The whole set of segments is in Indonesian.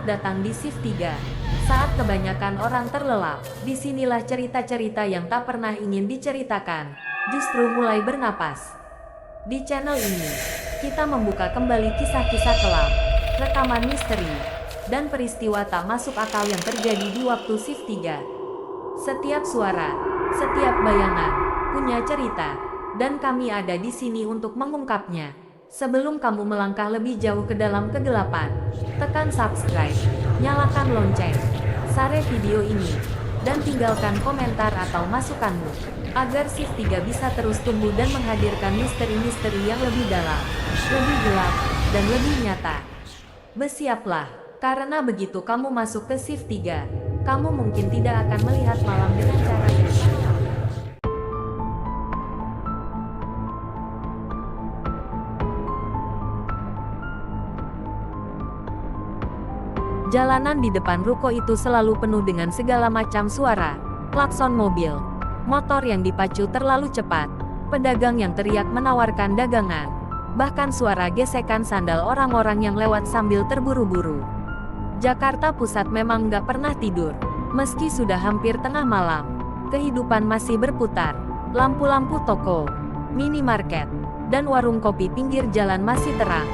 datang di Shift 3. Saat kebanyakan orang terlelap, disinilah cerita-cerita yang tak pernah ingin diceritakan justru mulai bernapas. Di channel ini, kita membuka kembali kisah-kisah kelam, rekaman misteri, dan peristiwa tak masuk akal yang terjadi di waktu Shift 3. Setiap suara, setiap bayangan, punya cerita, dan kami ada di sini untuk mengungkapnya. Sebelum kamu melangkah lebih jauh ke dalam kegelapan, tekan subscribe, nyalakan lonceng, share video ini, dan tinggalkan komentar atau masukanmu, agar Shift 3 bisa terus tumbuh dan menghadirkan misteri-misteri yang lebih dalam, lebih gelap, dan lebih nyata. Bersiaplah, karena begitu kamu masuk ke Shift 3, kamu mungkin tidak akan melihat malam dengan cara yang sama. Jalanan di depan ruko itu selalu penuh dengan segala macam suara, klakson mobil, motor yang dipacu terlalu cepat, pedagang yang teriak menawarkan dagangan, bahkan suara gesekan sandal orang-orang yang lewat sambil terburu-buru. Jakarta Pusat memang nggak pernah tidur. Meski sudah hampir tengah malam, kehidupan masih berputar. Lampu-lampu toko, minimarket, dan warung kopi pinggir jalan masih terang.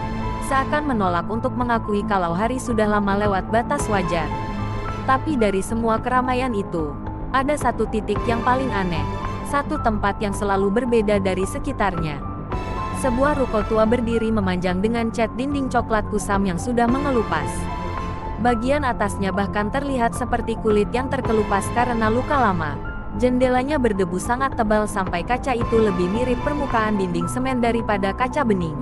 Seakan menolak untuk mengakui kalau hari sudah lama lewat batas wajar. Tapi dari semua keramaian itu, ada satu titik yang paling aneh. Satu tempat yang selalu berbeda dari sekitarnya. Sebuah ruko tua berdiri memanjang dengan cat dinding coklat kusam yang sudah mengelupas. Bagian atasnya bahkan terlihat seperti kulit yang terkelupas karena luka lama. Jendelanya berdebu sangat tebal sampai kaca itu lebih mirip permukaan dinding semen daripada kaca bening.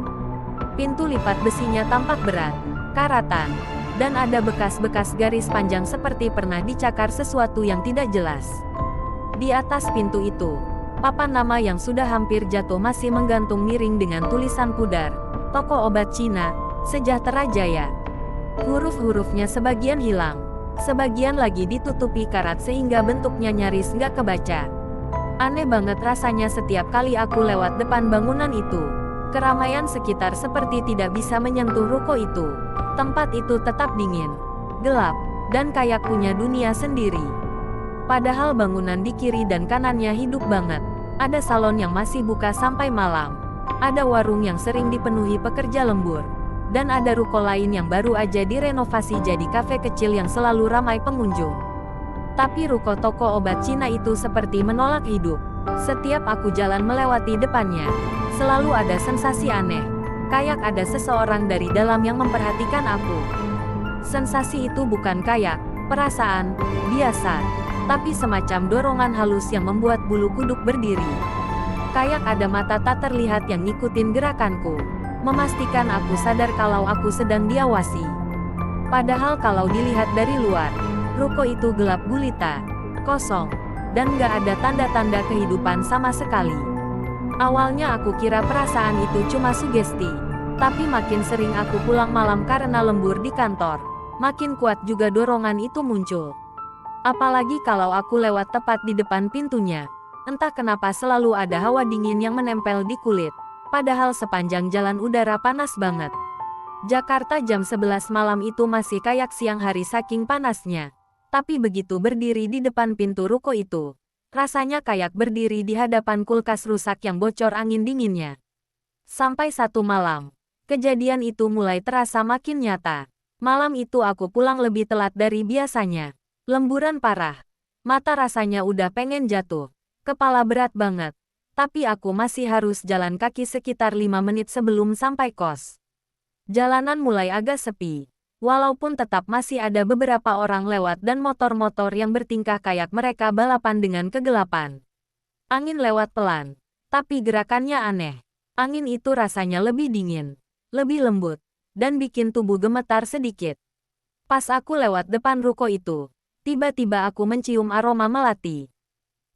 Pintu lipat besinya tampak berat, karatan, dan ada bekas-bekas garis panjang seperti pernah dicakar sesuatu yang tidak jelas. Di atas pintu itu, papan nama yang sudah hampir jatuh masih menggantung miring dengan tulisan pudar, Toko Obat Cina, Sejahtera Jaya. Huruf-hurufnya sebagian hilang, sebagian lagi ditutupi karat sehingga bentuknya nyaris nggak kebaca. Aneh banget rasanya setiap kali aku lewat depan bangunan itu. Keramaian sekitar seperti tidak bisa menyentuh ruko itu. Tempat itu tetap dingin, gelap, dan kayak punya dunia sendiri. Padahal bangunan di kiri dan kanannya hidup banget. Ada salon yang masih buka sampai malam. Ada warung yang sering dipenuhi pekerja lembur. Dan ada ruko lain yang baru aja direnovasi jadi kafe kecil yang selalu ramai pengunjung. Tapi ruko toko obat Cina itu seperti menolak hidup. Setiap aku jalan melewati depannya, selalu ada sensasi aneh. Kayak ada seseorang dari dalam yang memperhatikan aku. Sensasi itu bukan kayak perasaan biasa, tapi semacam dorongan halus yang membuat bulu kuduk berdiri. Kayak ada mata tak terlihat yang ngikutin gerakanku, memastikan aku sadar kalau aku sedang diawasi. Padahal kalau dilihat dari luar, ruko itu gelap gulita, kosong, dan gak ada tanda-tanda kehidupan sama sekali. Awalnya aku kira perasaan itu cuma sugesti, tapi makin sering aku pulang malam karena lembur di kantor, makin kuat juga dorongan itu muncul. Apalagi kalau aku lewat tepat di depan pintunya, entah kenapa selalu ada hawa dingin yang menempel di kulit. Padahal sepanjang jalan udara panas banget. Jakarta jam 11 malam itu masih kayak siang hari saking panasnya. Tapi begitu berdiri di depan pintu ruko itu, rasanya kayak berdiri di hadapan kulkas rusak yang bocor angin dinginnya. Sampai satu malam, kejadian itu mulai terasa makin nyata. Malam itu aku pulang lebih telat dari biasanya. Lemburan parah. Mata rasanya udah pengen jatuh. Kepala berat banget. Tapi aku masih harus jalan kaki sekitar 5 menit sebelum sampai kos. Jalanan mulai agak sepi. Walaupun tetap masih ada beberapa orang lewat dan motor-motor yang bertingkah kayak mereka balapan dengan kegelapan. Angin lewat pelan, tapi gerakannya aneh. Angin itu rasanya lebih dingin, lebih lembut, dan bikin tubuh gemetar sedikit. Pas aku lewat depan ruko itu, tiba-tiba aku mencium aroma melati.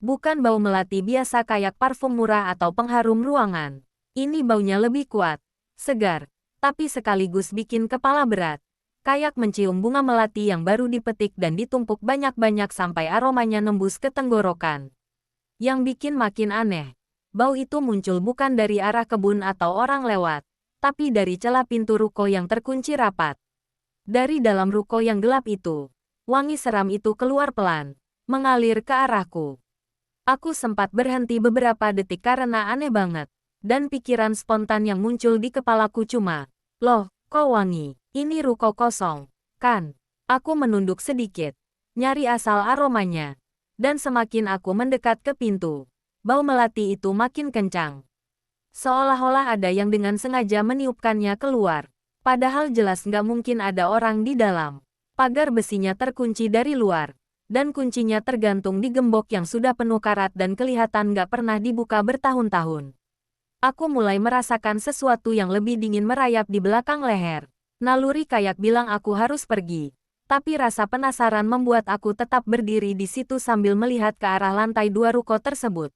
Bukan bau melati biasa kayak parfum murah atau pengharum ruangan. Ini baunya lebih kuat, segar, tapi sekaligus bikin kepala berat. Kayak mencium bunga melati yang baru dipetik dan ditumpuk banyak-banyak sampai aromanya nembus ke tenggorokan. Yang bikin makin aneh, bau itu muncul bukan dari arah kebun atau orang lewat, tapi dari celah pintu ruko yang terkunci rapat. Dari dalam ruko yang gelap itu, wangi seram itu keluar pelan, mengalir ke arahku. Aku sempat berhenti beberapa detik karena aneh banget. Dan pikiran spontan yang muncul di kepalaku cuma, "Loh, kok wangi? Ini ruko kosong, kan?" Aku menunduk sedikit, nyari asal aromanya. Dan semakin aku mendekat ke pintu, bau melati itu makin kencang. Seolah-olah ada yang dengan sengaja meniupkannya keluar. Padahal jelas nggak mungkin ada orang di dalam. Pagar besinya terkunci dari luar. Dan kuncinya tergantung di gembok yang sudah penuh karat dan kelihatan nggak pernah dibuka bertahun-tahun. Aku mulai merasakan sesuatu yang lebih dingin merayap di belakang leher. Naluri kayak bilang aku harus pergi. Tapi rasa penasaran membuat aku tetap berdiri di situ sambil melihat ke arah lantai 2 ruko tersebut.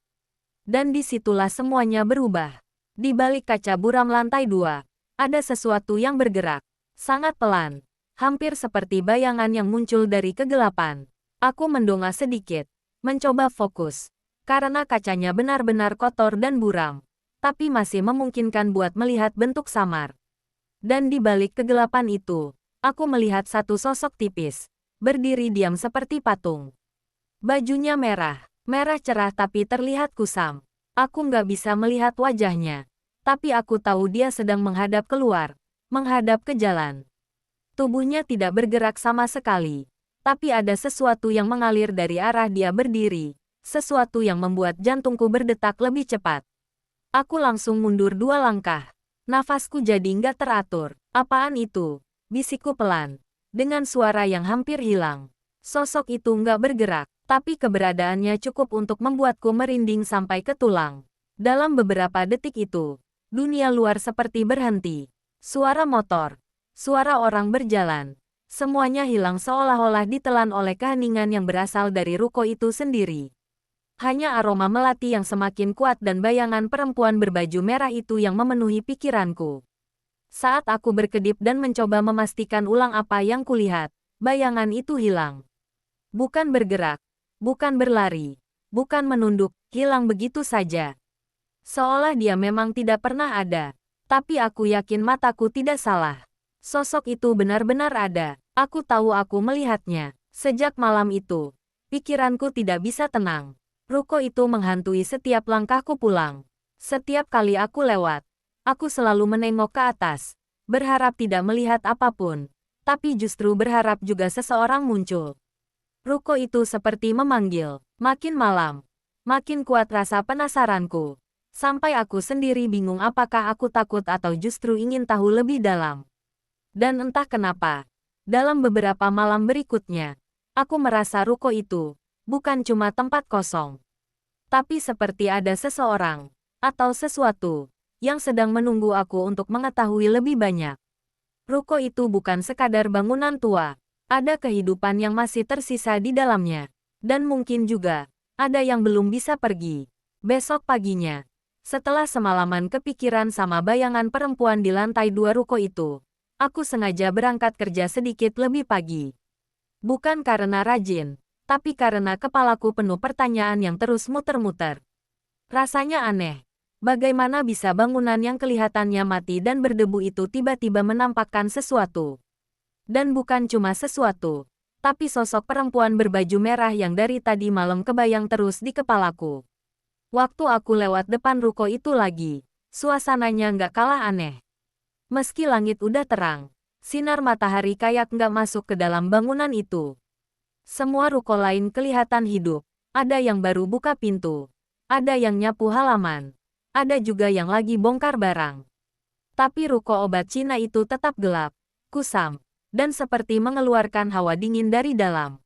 Dan disitulah semuanya berubah. Di balik kaca buram lantai 2, ada sesuatu yang bergerak. Sangat pelan. Hampir seperti bayangan yang muncul dari kegelapan. Aku mendongak sedikit, mencoba fokus, karena kacanya benar-benar kotor dan buram, tapi masih memungkinkan buat melihat bentuk samar. Dan di balik kegelapan itu, aku melihat satu sosok tipis, berdiri diam seperti patung. Bajunya merah cerah tapi terlihat kusam. Aku nggak bisa melihat wajahnya, tapi aku tahu dia sedang menghadap keluar, menghadap ke jalan. Tubuhnya tidak bergerak sama sekali. Tapi ada sesuatu yang mengalir dari arah dia berdiri, sesuatu yang membuat jantungku berdetak lebih cepat. Aku langsung mundur 2 langkah. Nafasku jadi nggak teratur. "Apaan itu?" bisikku pelan, dengan suara yang hampir hilang. Sosok itu nggak bergerak, tapi keberadaannya cukup untuk membuatku merinding sampai ke tulang. Dalam beberapa detik itu, dunia luar seperti berhenti. Suara motor, suara orang berjalan. Semuanya hilang seolah-olah ditelan oleh keheningan yang berasal dari ruko itu sendiri. Hanya aroma melati yang semakin kuat dan bayangan perempuan berbaju merah itu yang memenuhi pikiranku. Saat aku berkedip dan mencoba memastikan ulang apa yang kulihat, bayangan itu hilang. Bukan bergerak, bukan berlari, bukan menunduk, hilang begitu saja. Seolah dia memang tidak pernah ada. Tapi aku yakin mataku tidak salah. Sosok itu benar-benar ada. Aku tahu aku melihatnya. Sejak malam itu, pikiranku tidak bisa tenang. Ruko itu menghantui setiap langkahku pulang. Setiap kali aku lewat, aku selalu menengok ke atas, berharap tidak melihat apapun. Tapi justru berharap juga seseorang muncul. Ruko itu seperti memanggil. Makin malam, makin kuat rasa penasaranku. Sampai aku sendiri bingung apakah aku takut atau justru ingin tahu lebih dalam. Dan entah kenapa, dalam beberapa malam berikutnya, aku merasa ruko itu bukan cuma tempat kosong, tapi seperti ada seseorang atau sesuatu yang sedang menunggu aku untuk mengetahui lebih banyak. Ruko itu bukan sekadar bangunan tua, ada kehidupan yang masih tersisa di dalamnya, dan mungkin juga ada yang belum bisa pergi. Besok paginya, setelah semalaman kepikiran sama bayangan perempuan di lantai 2 ruko itu, aku sengaja berangkat kerja sedikit lebih pagi. Bukan karena rajin, tapi karena kepalaku penuh pertanyaan yang terus muter-muter. Rasanya aneh. Bagaimana bisa bangunan yang kelihatannya mati dan berdebu itu tiba-tiba menampakkan sesuatu? Dan bukan cuma sesuatu, tapi sosok perempuan berbaju merah yang dari tadi malam kebayang terus di kepalaku. Waktu aku lewat depan ruko itu lagi, suasananya nggak kalah aneh. Meski langit udah terang, sinar matahari kayak nggak masuk ke dalam bangunan itu. Semua ruko lain kelihatan hidup. Ada yang baru buka pintu. Ada yang nyapu halaman. Ada juga yang lagi bongkar barang. Tapi ruko obat Cina itu tetap gelap, kusam, dan seperti mengeluarkan hawa dingin dari dalam.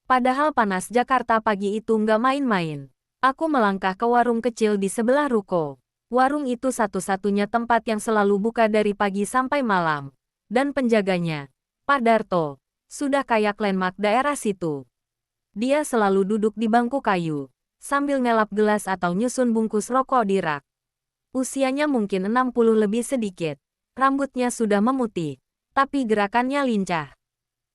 Padahal panas Jakarta pagi itu nggak main-main. Aku melangkah ke warung kecil di sebelah ruko. Warung itu satu-satunya tempat yang selalu buka dari pagi sampai malam. Dan penjaganya, Pak Darto, sudah kayak landmark daerah situ. Dia selalu duduk di bangku kayu, sambil ngelap gelas atau nyusun bungkus rokok di rak. Usianya mungkin 60 lebih sedikit. Rambutnya sudah memutih, tapi gerakannya lincah.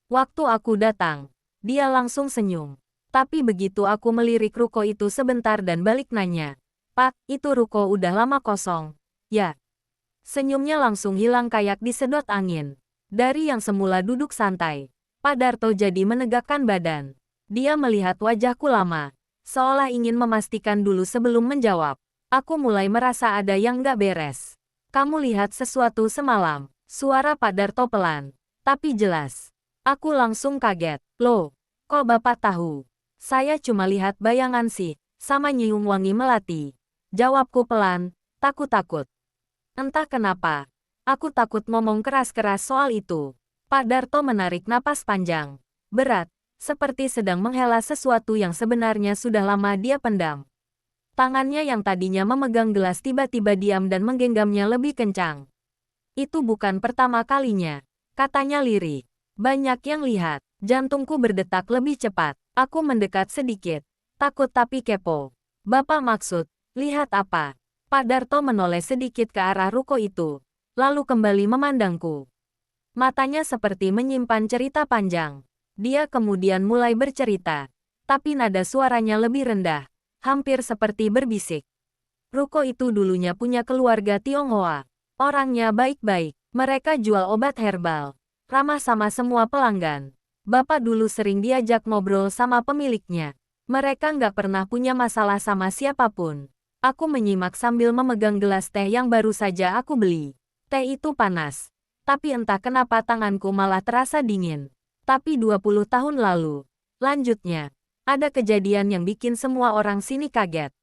Waktu aku datang, dia langsung senyum. Tapi begitu aku melirik ruko itu sebentar dan balik nanya, "Pak, itu ruko udah lama kosong." "Ya." Senyumnya langsung hilang kayak disedot angin. Dari yang semula duduk santai, Pak Darto jadi menegakkan badan. Dia melihat wajahku lama, seolah ingin memastikan dulu sebelum menjawab. Aku mulai merasa ada yang nggak beres. Kamu lihat sesuatu semalam? Suara Pak Darto pelan, tapi jelas. Aku langsung kaget. Loh, kok Bapak tahu? Saya cuma lihat bayangan sih, sama nyium wangi melati. Jawabku pelan, takut-takut. Entah kenapa, aku takut ngomong keras-keras soal itu. Pak Darto menarik napas panjang, berat, seperti sedang menghela sesuatu yang sebenarnya sudah lama dia pendam. Tangannya yang tadinya memegang gelas tiba-tiba diam dan menggenggamnya lebih kencang. Itu bukan pertama kalinya, katanya lirih. Banyak yang lihat, jantungku berdetak lebih cepat. Aku mendekat sedikit, takut tapi kepo. Bapak maksud, lihat apa? Pak Darto menoleh sedikit ke arah ruko itu, lalu kembali memandangku. Matanya seperti menyimpan cerita panjang. Dia kemudian mulai bercerita, tapi nada suaranya lebih rendah, hampir seperti berbisik. Ruko itu dulunya punya keluarga Tionghoa. Orangnya baik-baik, mereka jual obat herbal. Ramah sama semua pelanggan. Bapak dulu sering diajak ngobrol sama pemiliknya. Mereka nggak pernah punya masalah sama siapapun. Aku menyimak sambil memegang gelas teh yang baru saja aku beli. Teh itu panas. Tapi entah kenapa tanganku malah terasa dingin. Tapi 20 tahun lalu, lanjutnya, ada kejadian yang bikin semua orang sini kaget.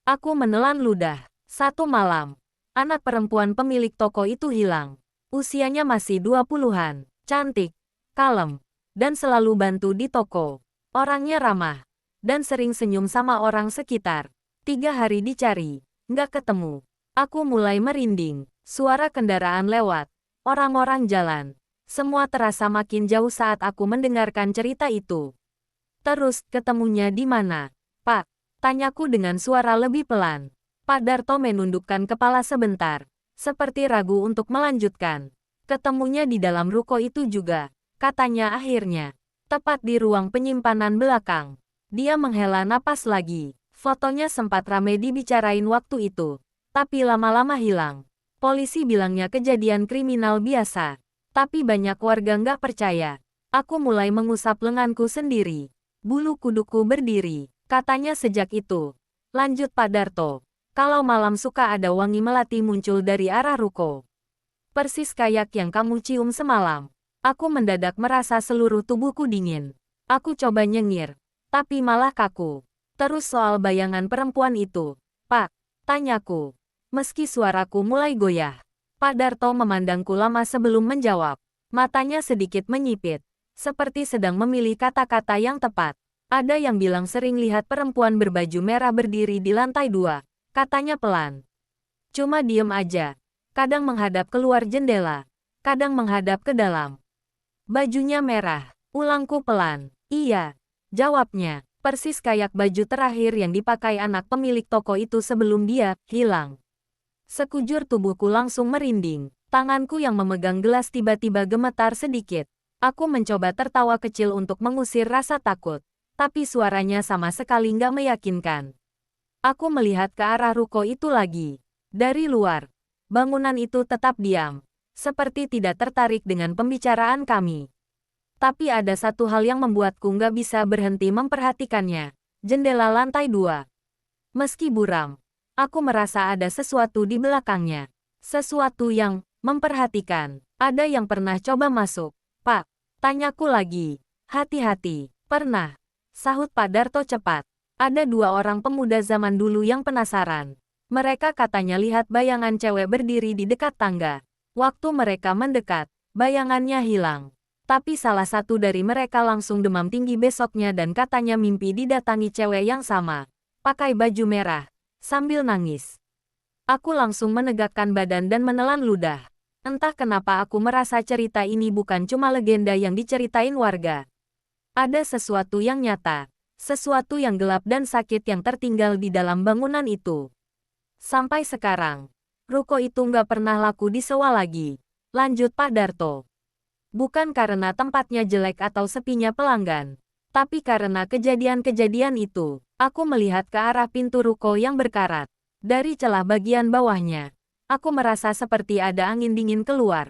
Aku menelan ludah. Satu malam, anak perempuan pemilik toko itu hilang. Usianya masih 20-an, cantik, kalem, dan selalu bantu di toko. Orangnya ramah, dan sering senyum sama orang sekitar. 3 hari dicari, nggak ketemu. Aku mulai merinding, suara kendaraan lewat, orang-orang jalan. Semua terasa makin jauh saat aku mendengarkan cerita itu. Terus, ketemunya di mana? Pak, tanyaku dengan suara lebih pelan. Pak Darto menundukkan kepala sebentar, seperti ragu untuk melanjutkan. Ketemunya di dalam ruko itu juga, katanya akhirnya. Tepat di ruang penyimpanan belakang. Dia menghela napas lagi. Fotonya sempat rame dibicarain waktu itu, tapi lama-lama hilang. Polisi bilangnya kejadian kriminal biasa, tapi banyak warga nggak percaya. Aku mulai mengusap lenganku sendiri. Bulu kuduku berdiri, katanya sejak itu. Lanjut Pak Darto. Kalau malam suka ada wangi melati muncul dari arah ruko. Persis kayak yang kamu cium semalam. Aku mendadak merasa seluruh tubuhku dingin. Aku coba nyengir, tapi malah kaku. Terus soal bayangan perempuan itu, Pak, tanyaku. Meski suaraku mulai goyah. Pak Darto memandangku lama sebelum menjawab. Matanya sedikit menyipit, seperti sedang memilih kata-kata yang tepat. Ada yang bilang sering lihat perempuan berbaju merah berdiri di lantai 2. Katanya pelan. Cuma diem aja. Kadang menghadap keluar jendela. Kadang menghadap ke dalam. Bajunya merah. Ulangku pelan. Iya. Jawabnya. Persis kayak baju terakhir yang dipakai anak pemilik toko itu sebelum dia hilang. Sekujur tubuhku langsung merinding. Tanganku yang memegang gelas tiba-tiba gemetar sedikit. Aku mencoba tertawa kecil untuk mengusir rasa takut. Tapi suaranya sama sekali nggak meyakinkan. Aku melihat ke arah ruko itu lagi. Dari luar, bangunan itu tetap diam, seperti tidak tertarik dengan pembicaraan kami. Tapi ada satu hal yang membuatku nggak bisa berhenti memperhatikannya. Jendela lantai 2. Meski buram, aku merasa ada sesuatu di belakangnya. Sesuatu yang memperhatikan. Ada yang pernah coba masuk. Pak, tanyaku lagi. Hati-hati. Pernah. Sahut Pak Darto cepat. Ada 2 orang pemuda zaman dulu yang penasaran. Mereka katanya lihat bayangan cewek berdiri di dekat tangga. Waktu mereka mendekat, bayangannya hilang. Tapi salah satu dari mereka langsung demam tinggi besoknya dan katanya mimpi didatangi cewek yang sama. Pakai baju merah, sambil nangis. Aku langsung menegakkan badan dan menelan ludah. Entah kenapa aku merasa cerita ini bukan cuma legenda yang diceritain warga. Ada sesuatu yang nyata. Sesuatu yang gelap dan sakit yang tertinggal di dalam bangunan itu. Sampai sekarang, ruko itu nggak pernah laku disewa lagi. Lanjut Pak Darto. Bukan karena tempatnya jelek atau sepinya pelanggan, tapi karena kejadian-kejadian itu. Aku melihat ke arah pintu ruko yang berkarat. Dari celah bagian bawahnya, aku merasa seperti ada angin dingin keluar.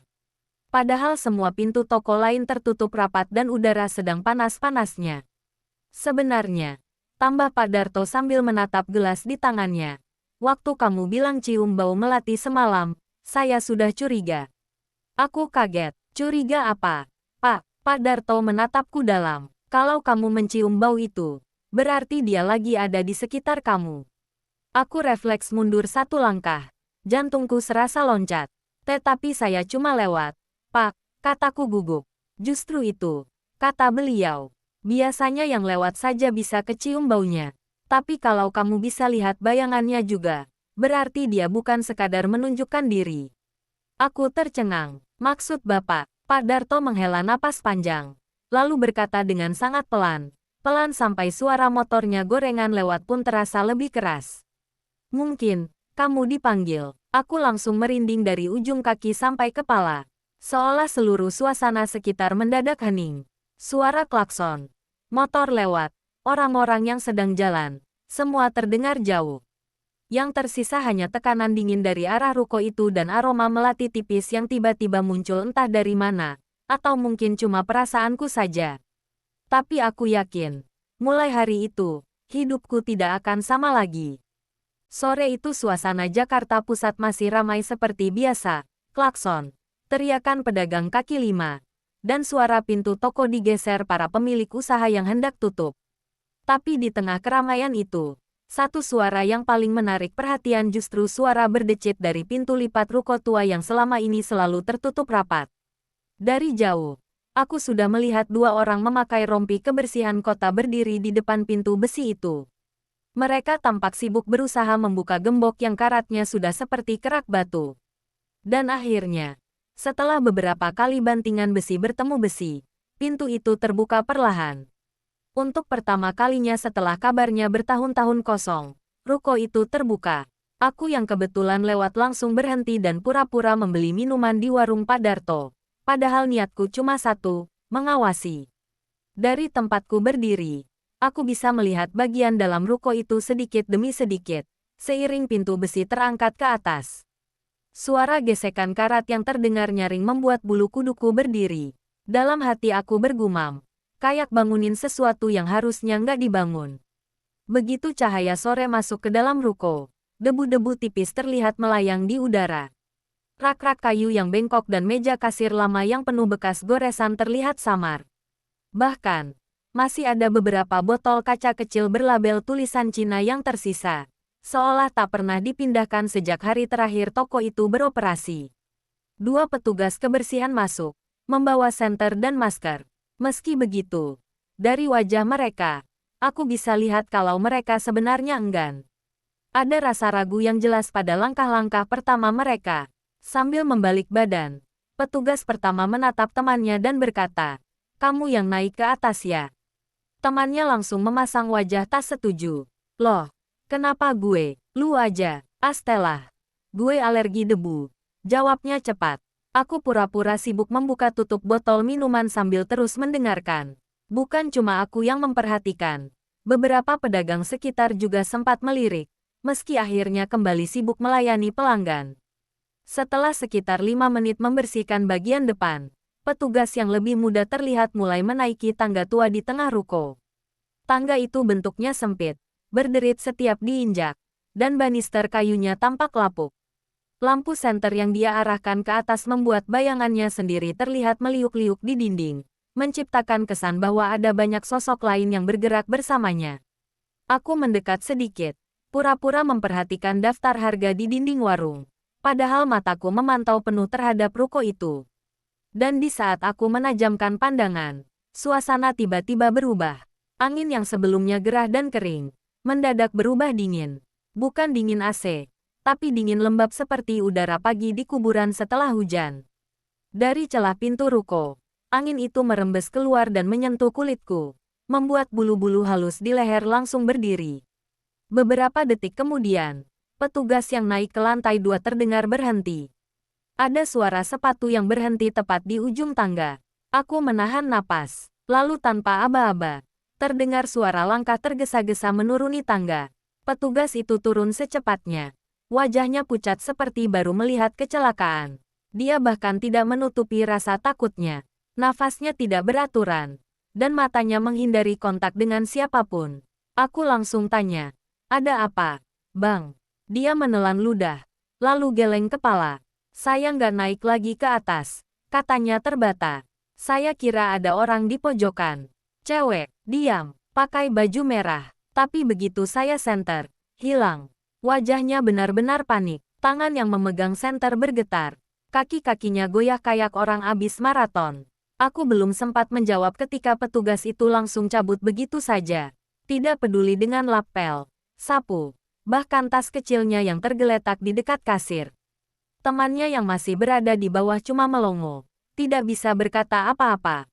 Padahal semua pintu toko lain tertutup rapat dan udara sedang panas-panasnya. Sebenarnya, tambah Pak Darto sambil menatap gelas di tangannya. Waktu kamu bilang cium bau melati semalam, saya sudah curiga. Aku kaget. Curiga apa? Pak Darto menatapku dalam. Kalau kamu mencium bau itu, berarti dia lagi ada di sekitar kamu. Aku refleks mundur satu langkah. Jantungku serasa loncat. Tetapi saya cuma lewat. Pak, kataku gugup. Justru itu, kata beliau. Biasanya yang lewat saja bisa kecium baunya. Tapi kalau kamu bisa lihat bayangannya juga, berarti dia bukan sekadar menunjukkan diri. Aku tercengang. Maksud Bapak? Pak Darto menghela napas panjang. Lalu berkata dengan sangat pelan. Pelan sampai suara motornya gorengan lewat pun terasa lebih keras. Mungkin, kamu dipanggil. Aku langsung merinding dari ujung kaki sampai kepala. Seolah seluruh suasana sekitar mendadak hening. Suara klakson. Motor lewat. Orang-orang yang sedang jalan. Semua terdengar jauh. Yang tersisa hanya tekanan dingin dari arah ruko itu dan aroma melati tipis yang tiba-tiba muncul entah dari mana. Atau mungkin cuma perasaanku saja. Tapi aku yakin, mulai hari itu, hidupku tidak akan sama lagi. Sore itu suasana Jakarta Pusat masih ramai seperti biasa. Klakson, teriakan pedagang kaki lima, dan suara pintu toko digeser para pemilik usaha yang hendak tutup. Tapi di tengah keramaian itu, satu suara yang paling menarik perhatian justru suara berdecit dari pintu lipat ruko tua yang selama ini selalu tertutup rapat. Dari jauh, aku sudah melihat dua orang memakai rompi kebersihan kota berdiri di depan pintu besi itu. Mereka tampak sibuk berusaha membuka gembok yang karatnya sudah seperti kerak batu. Dan akhirnya, setelah beberapa kali bantingan besi bertemu besi, pintu itu terbuka perlahan. Untuk pertama kalinya setelah kabarnya bertahun-tahun kosong, ruko itu terbuka. Aku yang kebetulan lewat langsung berhenti dan pura-pura membeli minuman di warung Pak Darto. Padahal niatku cuma satu, mengawasi. Dari tempatku berdiri, aku bisa melihat bagian dalam ruko itu sedikit demi sedikit, seiring pintu besi terangkat ke atas. Suara gesekan karat yang terdengar nyaring membuat bulu kuduku berdiri. Dalam hati aku bergumam, kayak bangunin sesuatu yang harusnya nggak dibangun. Begitu cahaya sore masuk ke dalam ruko, debu-debu tipis terlihat melayang di udara. Rak-rak kayu yang bengkok dan meja kasir lama yang penuh bekas goresan terlihat samar. Bahkan, masih ada beberapa botol kaca kecil berlabel tulisan Cina yang tersisa, seolah tak pernah dipindahkan sejak hari terakhir toko itu beroperasi. Dua petugas kebersihan masuk, membawa senter dan masker. Meski begitu, dari wajah mereka, aku bisa lihat kalau mereka sebenarnya enggan. Ada rasa ragu yang jelas pada langkah-langkah pertama mereka. Sambil membalik badan, petugas pertama menatap temannya dan berkata, "Kamu yang naik ke atas ya?" Temannya langsung memasang wajah tak setuju. "Loh, kenapa gue? Lu aja, Astela. Gue alergi debu." Jawabnya cepat. Aku pura-pura sibuk membuka tutup botol minuman sambil terus mendengarkan. Bukan cuma aku yang memperhatikan. Beberapa pedagang sekitar juga sempat melirik, meski akhirnya kembali sibuk melayani pelanggan. Setelah sekitar 5 menit membersihkan bagian depan, petugas yang lebih muda terlihat mulai menaiki tangga tua di tengah ruko. Tangga itu bentuknya sempit, berderit setiap diinjak, dan banister kayunya tampak lapuk. Lampu senter yang dia arahkan ke atas membuat bayangannya sendiri terlihat meliuk-liuk di dinding, menciptakan kesan bahwa ada banyak sosok lain yang bergerak bersamanya. Aku mendekat sedikit, pura-pura memperhatikan daftar harga di dinding warung. Padahal mataku memantau penuh terhadap ruko itu. Dan di saat aku menajamkan pandangan, suasana tiba-tiba berubah. Angin yang sebelumnya gerah dan kering, mendadak berubah dingin. Bukan dingin AC, tapi dingin lembab seperti udara pagi di kuburan setelah hujan. Dari celah pintu ruko, angin itu merembes keluar dan menyentuh kulitku, membuat bulu-bulu halus di leher langsung berdiri. Beberapa detik kemudian, petugas yang naik ke lantai 2 terdengar berhenti. Ada suara sepatu yang berhenti tepat di ujung tangga. Aku menahan napas. Lalu tanpa aba-aba, terdengar suara langkah tergesa-gesa menuruni tangga. Petugas itu turun secepatnya. Wajahnya pucat seperti baru melihat kecelakaan. Dia bahkan tidak menutupi rasa takutnya. Nafasnya tidak beraturan, dan matanya menghindari kontak dengan siapapun. Aku langsung tanya, "Ada apa, Bang?" Dia menelan ludah, lalu geleng kepala. "Saya nggak naik lagi ke atas," katanya terbata. "Saya kira ada orang di pojokan. Cewek, diam, pakai baju merah. Tapi begitu saya senter, hilang." Wajahnya benar-benar panik. Tangan yang memegang senter bergetar. Kaki-kakinya goyah kayak orang abis maraton. Aku belum sempat menjawab ketika petugas itu langsung cabut begitu saja. Tidak peduli dengan lapel, sapu, bahkan tas kecilnya yang tergeletak di dekat kasir. Temannya yang masih berada di bawah cuma melongo, tidak bisa berkata apa-apa.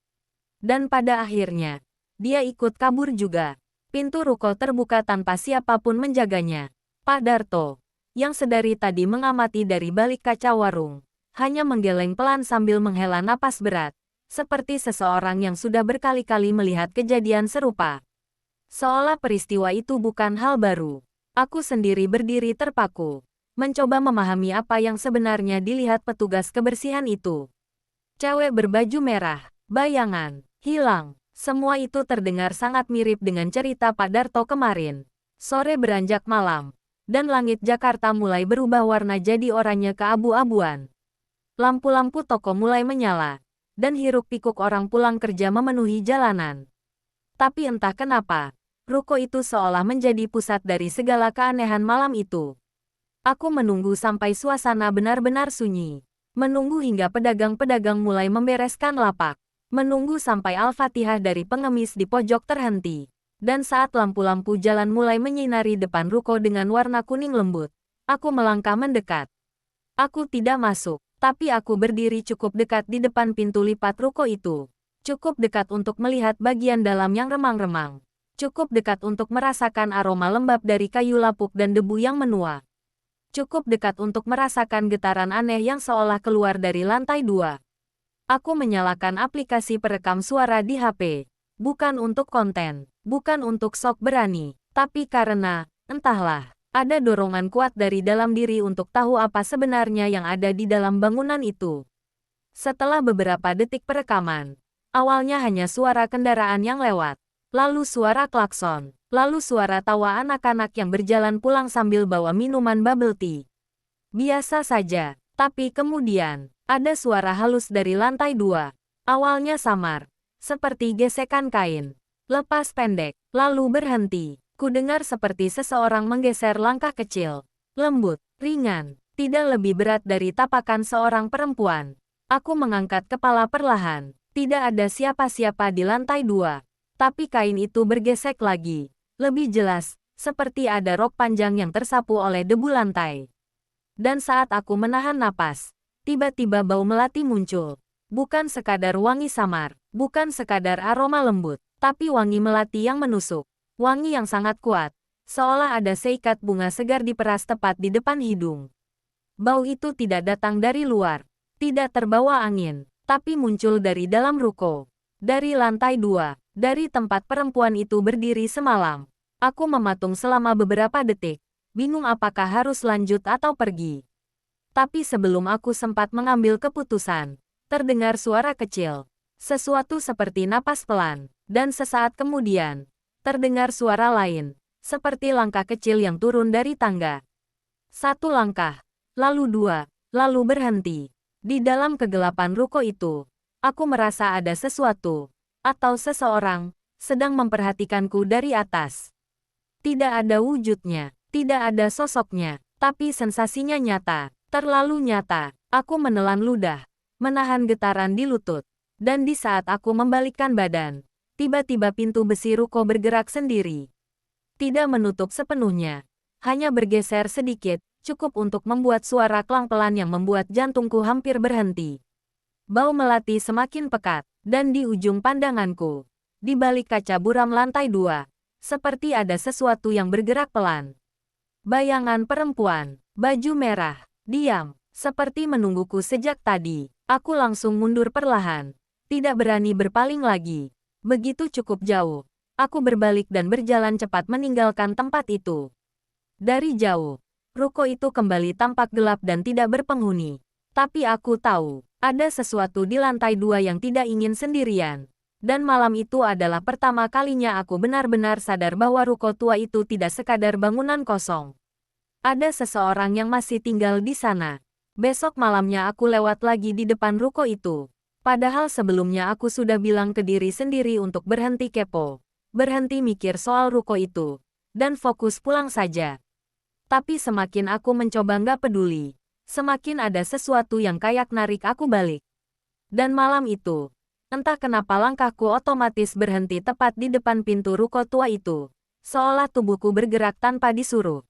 Dan pada akhirnya, dia ikut kabur juga. Pintu ruko terbuka tanpa siapapun menjaganya. Pak Darto, yang sedari tadi mengamati dari balik kaca warung, hanya menggeleng pelan sambil menghela napas berat. Seperti seseorang yang sudah berkali-kali melihat kejadian serupa. Seolah peristiwa itu bukan hal baru. Aku sendiri berdiri terpaku, mencoba memahami apa yang sebenarnya dilihat petugas kebersihan itu. Cewek berbaju merah, bayangan, hilang. Semua itu terdengar sangat mirip dengan cerita Pak Darto kemarin. Sore beranjak malam, dan langit Jakarta mulai berubah warna jadi oranye keabu-abuan. Lampu-lampu toko mulai menyala, dan hiruk-pikuk orang pulang kerja memenuhi jalanan. Tapi entah kenapa, ruko itu seolah menjadi pusat dari segala keanehan malam itu. Aku menunggu sampai suasana benar-benar sunyi. Menunggu hingga pedagang-pedagang mulai membereskan lapak. Menunggu sampai Al-Fatihah dari pengemis di pojok terhenti. Dan saat lampu-lampu jalan mulai menyinari depan ruko dengan warna kuning lembut, aku melangkah mendekat. Aku tidak masuk. Tapi aku berdiri cukup dekat di depan pintu lipat ruko itu. Cukup dekat untuk melihat bagian dalam yang remang-remang. Cukup dekat untuk merasakan aroma lembab dari kayu lapuk dan debu yang menua. Cukup dekat untuk merasakan getaran aneh yang seolah keluar dari lantai 2. Aku menyalakan aplikasi perekam suara di HP. Bukan untuk konten, bukan untuk sok berani, tapi karena, entahlah, ada dorongan kuat dari dalam diri untuk tahu apa sebenarnya yang ada di dalam bangunan itu. Setelah beberapa detik perekaman, awalnya hanya suara kendaraan yang lewat, lalu suara klakson, lalu suara tawa anak-anak yang berjalan pulang sambil bawa minuman bubble tea. Biasa saja, tapi kemudian, ada suara halus dari lantai 2. Awalnya samar, seperti gesekan kain, lepas pendek, lalu berhenti. Kudengar seperti seseorang menggeser langkah kecil, lembut, ringan, tidak lebih berat dari tapakan seorang perempuan. Aku mengangkat kepala perlahan. Tidak ada siapa-siapa di lantai 2. Tapi kain itu bergesek lagi. Lebih jelas, seperti ada rok panjang yang tersapu oleh debu lantai. Dan saat aku menahan napas, tiba-tiba bau melati muncul. Bukan sekadar wangi samar, bukan sekadar aroma lembut, tapi wangi melati yang menusuk. Wangi yang sangat kuat, seolah ada seikat bunga segar diperas tepat di depan hidung. Bau itu tidak datang dari luar, tidak terbawa angin, tapi muncul dari dalam ruko. Dari lantai 2, dari tempat perempuan itu berdiri semalam. Aku mematung selama beberapa detik, bingung apakah harus lanjut atau pergi. Tapi sebelum aku sempat mengambil keputusan, terdengar suara kecil. Sesuatu seperti napas pelan, dan sesaat kemudian, terdengar suara lain, seperti langkah kecil yang turun dari tangga. 1 langkah, lalu 2, lalu berhenti. Di dalam kegelapan ruko itu, aku merasa ada sesuatu, atau seseorang, sedang memperhatikanku dari atas. Tidak ada wujudnya, tidak ada sosoknya, tapi sensasinya nyata, terlalu nyata. Aku menelan ludah, menahan getaran di lutut, dan di saat aku membalikkan badan, tiba-tiba pintu besi ruko bergerak sendiri. Tidak menutup sepenuhnya, hanya bergeser sedikit, cukup untuk membuat suara klang pelan yang membuat jantungku hampir berhenti. Bau melati semakin pekat, dan di ujung pandanganku, di balik kaca buram lantai 2, seperti ada sesuatu yang bergerak pelan. Bayangan perempuan, baju merah, diam, seperti menungguku sejak tadi. Aku langsung mundur perlahan, tidak berani berpaling lagi. Begitu cukup jauh, aku berbalik dan berjalan cepat meninggalkan tempat itu. Dari jauh, ruko itu kembali tampak gelap dan tidak berpenghuni. Tapi aku tahu, ada sesuatu di lantai 2 yang tidak ingin sendirian. Dan malam itu adalah pertama kalinya aku benar-benar sadar bahwa ruko tua itu tidak sekadar bangunan kosong. Ada seseorang yang masih tinggal di sana. Besok malamnya aku lewat lagi di depan ruko itu. Padahal sebelumnya aku sudah bilang ke diri sendiri untuk berhenti kepo. Berhenti mikir soal ruko itu. Dan fokus pulang saja. Tapi semakin aku mencoba nggak peduli, semakin ada sesuatu yang kayak narik aku balik. Dan malam itu, entah kenapa langkahku otomatis berhenti tepat di depan pintu ruko tua itu. Seolah tubuhku bergerak tanpa disuruh.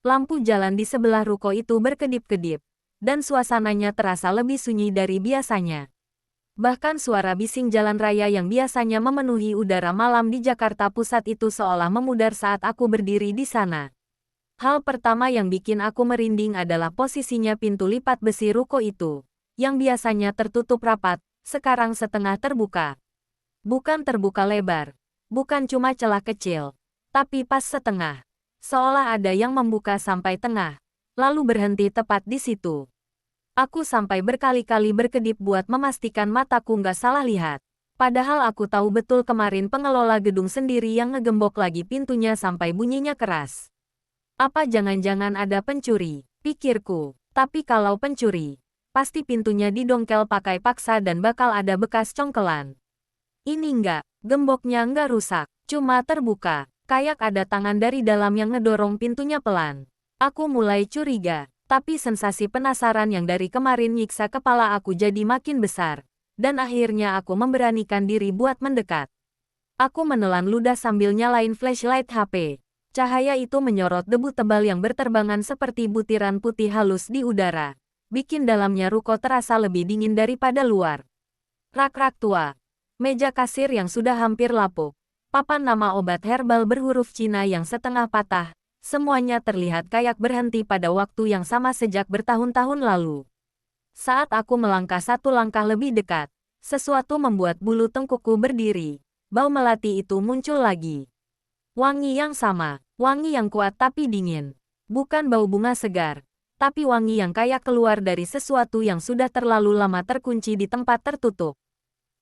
Lampu jalan di sebelah ruko itu berkedip-kedip. Dan suasananya terasa lebih sunyi dari biasanya. Bahkan suara bising jalan raya yang biasanya memenuhi udara malam di Jakarta Pusat itu seolah memudar saat aku berdiri di sana. Hal pertama yang bikin aku merinding adalah posisinya pintu lipat besi ruko itu, yang biasanya tertutup rapat, sekarang setengah terbuka. Bukan terbuka lebar, bukan cuma celah kecil, tapi pas setengah. Seolah ada yang membuka sampai tengah, lalu berhenti tepat di situ. Aku sampai berkali-kali berkedip buat memastikan mataku nggak salah lihat. Padahal aku tahu betul kemarin pengelola gedung sendiri yang ngegembok lagi pintunya sampai bunyinya keras. Apa jangan-jangan ada pencuri, pikirku. Tapi kalau pencuri, pasti pintunya didongkel pakai paksa dan bakal ada bekas congkelan. Ini enggak, gemboknya enggak rusak, cuma terbuka. Kayak ada tangan dari dalam yang ngedorong pintunya pelan. Aku mulai curiga, tapi sensasi penasaran yang dari kemarin nyiksa kepala aku jadi makin besar. Dan akhirnya aku memberanikan diri buat mendekat. Aku menelan ludah sambil nyalain flashlight HP. Cahaya itu menyorot debu tebal yang berterbangan seperti butiran putih halus di udara. Bikin dalamnya ruko terasa lebih dingin daripada luar. Rak-rak tua. Meja kasir yang sudah hampir lapuk. Papan nama obat herbal berhuruf Cina yang setengah patah. Semuanya terlihat kayak berhenti pada waktu yang sama sejak bertahun-tahun lalu. Saat aku melangkah satu langkah lebih dekat, sesuatu membuat bulu tengkukku berdiri. Bau melati itu muncul lagi. Wangi yang sama. Wangi yang kuat tapi dingin. Bukan bau bunga segar, tapi wangi yang kayak keluar dari sesuatu yang sudah terlalu lama terkunci di tempat tertutup.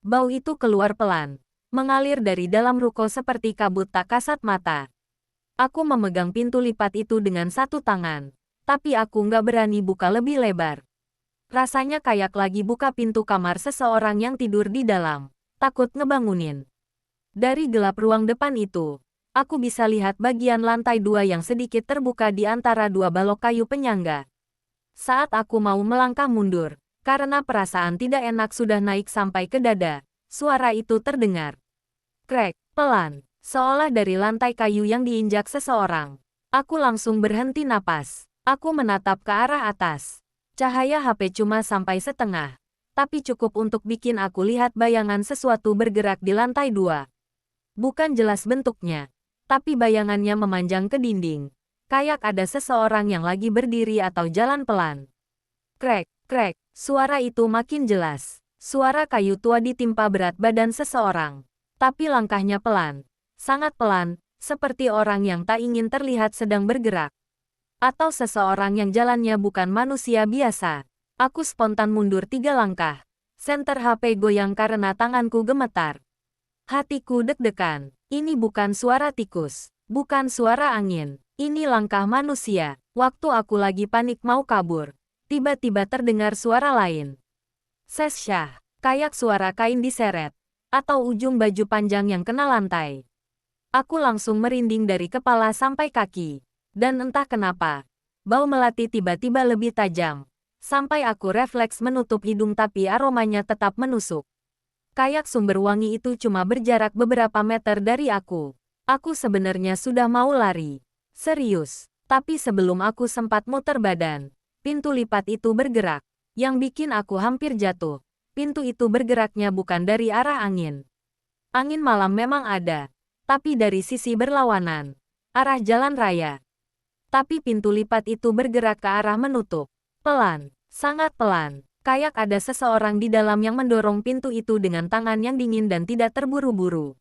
Bau itu keluar pelan, mengalir dari dalam ruko seperti kabut tak kasat mata. Aku memegang pintu lipat itu dengan satu tangan, tapi aku nggak berani buka lebih lebar. Rasanya kayak lagi buka pintu kamar seseorang yang tidur di dalam, takut ngebangunin. Dari gelap ruang depan itu, aku bisa lihat bagian lantai 2 yang sedikit terbuka di antara dua balok kayu penyangga. Saat aku mau melangkah mundur, karena perasaan tidak enak sudah naik sampai ke dada, suara itu terdengar. Krek, pelan, seolah dari lantai kayu yang diinjak seseorang. Aku langsung berhenti napas. Aku menatap ke arah atas. Cahaya HP cuma sampai setengah, tapi cukup untuk bikin aku lihat bayangan sesuatu bergerak di lantai 2. Bukan jelas bentuknya, tapi bayangannya memanjang ke dinding. Kayak ada seseorang yang lagi berdiri atau jalan pelan. Krek, krek, suara itu makin jelas. Suara kayu tua ditimpa berat badan seseorang. Tapi langkahnya pelan. Sangat pelan, seperti orang yang tak ingin terlihat sedang bergerak. Atau seseorang yang jalannya bukan manusia biasa. Aku spontan mundur 3 langkah. Senter HP goyang karena tanganku gemetar. Hatiku deg-degan. Ini bukan suara tikus, bukan suara angin. Ini langkah manusia. Waktu aku lagi panik mau kabur, tiba-tiba terdengar suara lain. Sesyah, kayak suara kain diseret, atau ujung baju panjang yang kena lantai. Aku langsung merinding dari kepala sampai kaki. Dan entah kenapa, bau melati tiba-tiba lebih tajam. Sampai aku refleks menutup hidung tapi aromanya tetap menusuk. Kayak sumber wangi itu cuma berjarak beberapa meter dari aku. Aku sebenarnya sudah mau lari. Serius. Tapi sebelum aku sempat muter badan, pintu lipat itu bergerak. Yang bikin aku hampir jatuh. Pintu itu bergeraknya bukan dari arah angin. Angin malam memang ada. Tapi dari sisi berlawanan. Arah jalan raya. Tapi pintu lipat itu bergerak ke arah menutup. Pelan. Sangat pelan. Kayak ada seseorang di dalam yang mendorong pintu itu dengan tangan yang dingin dan tidak terburu-buru.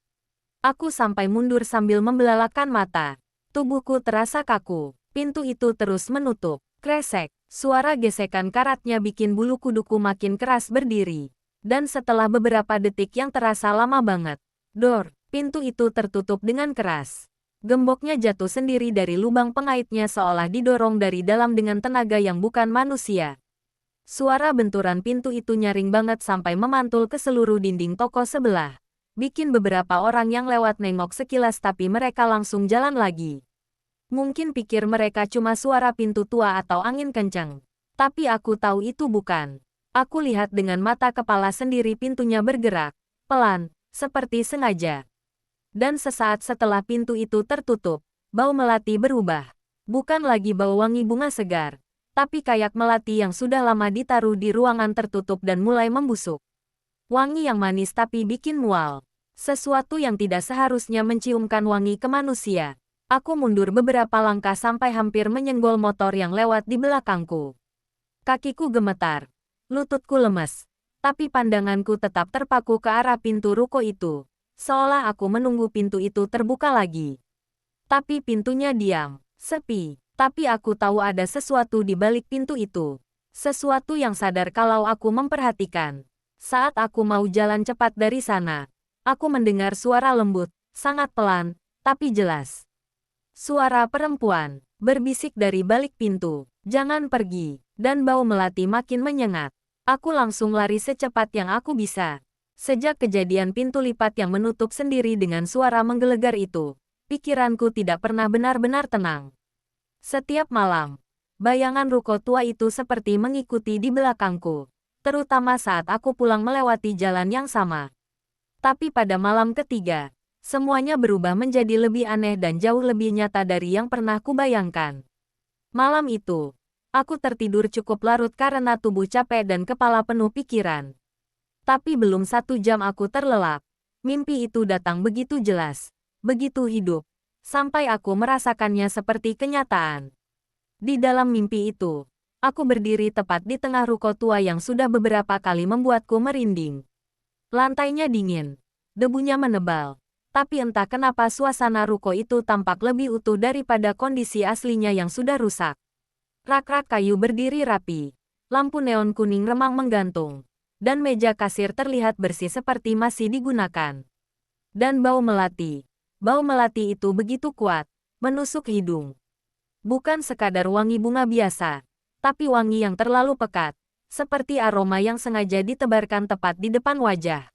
Aku sampai mundur sambil membelalakkan mata. Tubuhku terasa kaku. Pintu itu terus menutup. Kresek. Suara gesekan karatnya bikin bulu kuduku makin keras berdiri. Dan setelah beberapa detik yang terasa lama banget, pintu itu tertutup dengan keras. Gemboknya jatuh sendiri dari lubang pengaitnya seolah didorong dari dalam dengan tenaga yang bukan manusia. Suara benturan pintu itu nyaring banget sampai memantul ke seluruh dinding toko sebelah. Bikin beberapa orang yang lewat nengok sekilas tapi mereka langsung jalan lagi. Mungkin pikir mereka cuma suara pintu tua atau angin kencang. Tapi aku tahu itu bukan. Aku lihat dengan mata kepala sendiri pintunya bergerak. Pelan, seperti sengaja. Dan sesaat setelah pintu itu tertutup, bau melati berubah. Bukan lagi bau wangi bunga segar. Tapi kayak melati yang sudah lama ditaruh di ruangan tertutup dan mulai membusuk. Wangi yang manis tapi bikin mual. Sesuatu yang tidak seharusnya menciumkan wangi ke manusia. Aku mundur beberapa langkah sampai hampir menyenggol motor yang lewat di belakangku. Kakiku gemetar. Lututku lemes. Tapi pandanganku tetap terpaku ke arah pintu ruko itu. Seolah aku menunggu pintu itu terbuka lagi. Tapi pintunya diam. Sepi. Tapi aku tahu ada sesuatu di balik pintu itu. Sesuatu yang sadar kalau aku memperhatikan. Saat aku mau jalan cepat dari sana, aku mendengar suara lembut, sangat pelan, tapi jelas. Suara perempuan, berbisik dari balik pintu, "Jangan pergi," dan bau melati makin menyengat. Aku langsung lari secepat yang aku bisa. Sejak kejadian pintu lipat yang menutup sendiri dengan suara menggelegar itu, pikiranku tidak pernah benar-benar tenang. Setiap malam, bayangan ruko tua itu seperti mengikuti di belakangku, terutama saat aku pulang melewati jalan yang sama. Tapi pada malam ketiga, semuanya berubah menjadi lebih aneh dan jauh lebih nyata dari yang pernah kubayangkan. Malam itu, aku tertidur cukup larut karena tubuh capek dan kepala penuh pikiran. Tapi belum 1 jam aku terlelap, mimpi itu datang begitu jelas, begitu hidup. Sampai aku merasakannya seperti kenyataan. Di dalam mimpi itu, aku berdiri tepat di tengah ruko tua yang sudah beberapa kali membuatku merinding. Lantainya dingin, debunya menebal, tapi entah kenapa suasana ruko itu tampak lebih utuh daripada kondisi aslinya yang sudah rusak. Rak-rak kayu berdiri rapi, lampu neon kuning remang menggantung, dan meja kasir terlihat bersih seperti masih digunakan. Dan bau melati. Bau melati itu begitu kuat, menusuk hidung. Bukan sekadar wangi bunga biasa, tapi wangi yang terlalu pekat, seperti aroma yang sengaja ditebarkan tepat di depan wajah.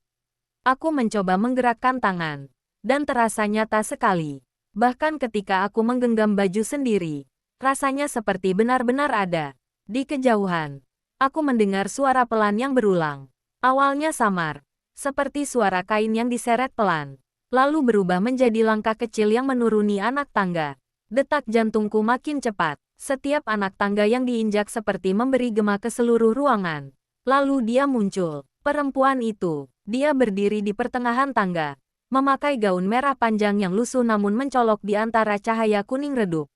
Aku mencoba menggerakkan tangan, dan terasa nyata sekali. Bahkan ketika aku menggenggam baju sendiri, rasanya seperti benar-benar ada. Di kejauhan, aku mendengar suara pelan yang berulang. Awalnya samar, seperti suara kain yang diseret pelan. Lalu berubah menjadi langkah kecil yang menuruni anak tangga. Detak jantungku makin cepat. Setiap anak tangga yang diinjak seperti memberi gema ke seluruh ruangan. Lalu dia muncul. Perempuan itu. Dia berdiri di pertengahan tangga. Memakai gaun merah panjang yang lusuh namun mencolok di antara cahaya kuning redup.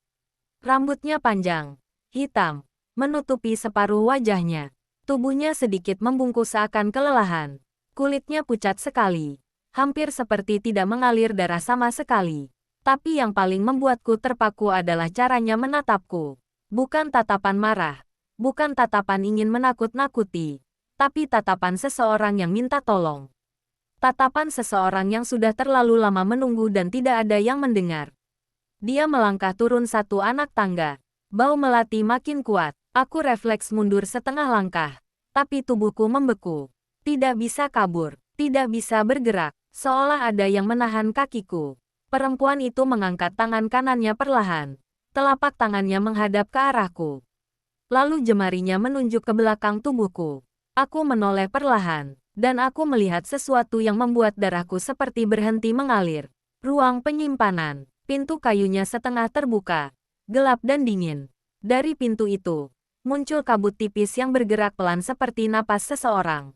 Rambutnya panjang, hitam, menutupi separuh wajahnya. Tubuhnya sedikit membungkuk seakan kelelahan. Kulitnya pucat sekali. Hampir seperti tidak mengalir darah sama sekali. Tapi yang paling membuatku terpaku adalah caranya menatapku. Bukan tatapan marah. Bukan tatapan ingin menakut-nakuti. Tapi tatapan seseorang yang minta tolong. Tatapan seseorang yang sudah terlalu lama menunggu dan tidak ada yang mendengar. Dia melangkah turun 1 anak tangga. Bau melati makin kuat. Aku refleks mundur setengah langkah. Tapi tubuhku membeku. Tidak bisa kabur. Tidak bisa bergerak. Seolah ada yang menahan kakiku. Perempuan itu mengangkat tangan kanannya perlahan. Telapak tangannya menghadap ke arahku. Lalu jemarinya menunjuk ke belakang tubuhku. Aku menoleh perlahan, dan aku melihat sesuatu yang membuat darahku seperti berhenti mengalir. Ruang penyimpanan. Pintu kayunya setengah terbuka. Gelap dan dingin. Dari pintu itu, muncul kabut tipis yang bergerak pelan seperti napas seseorang.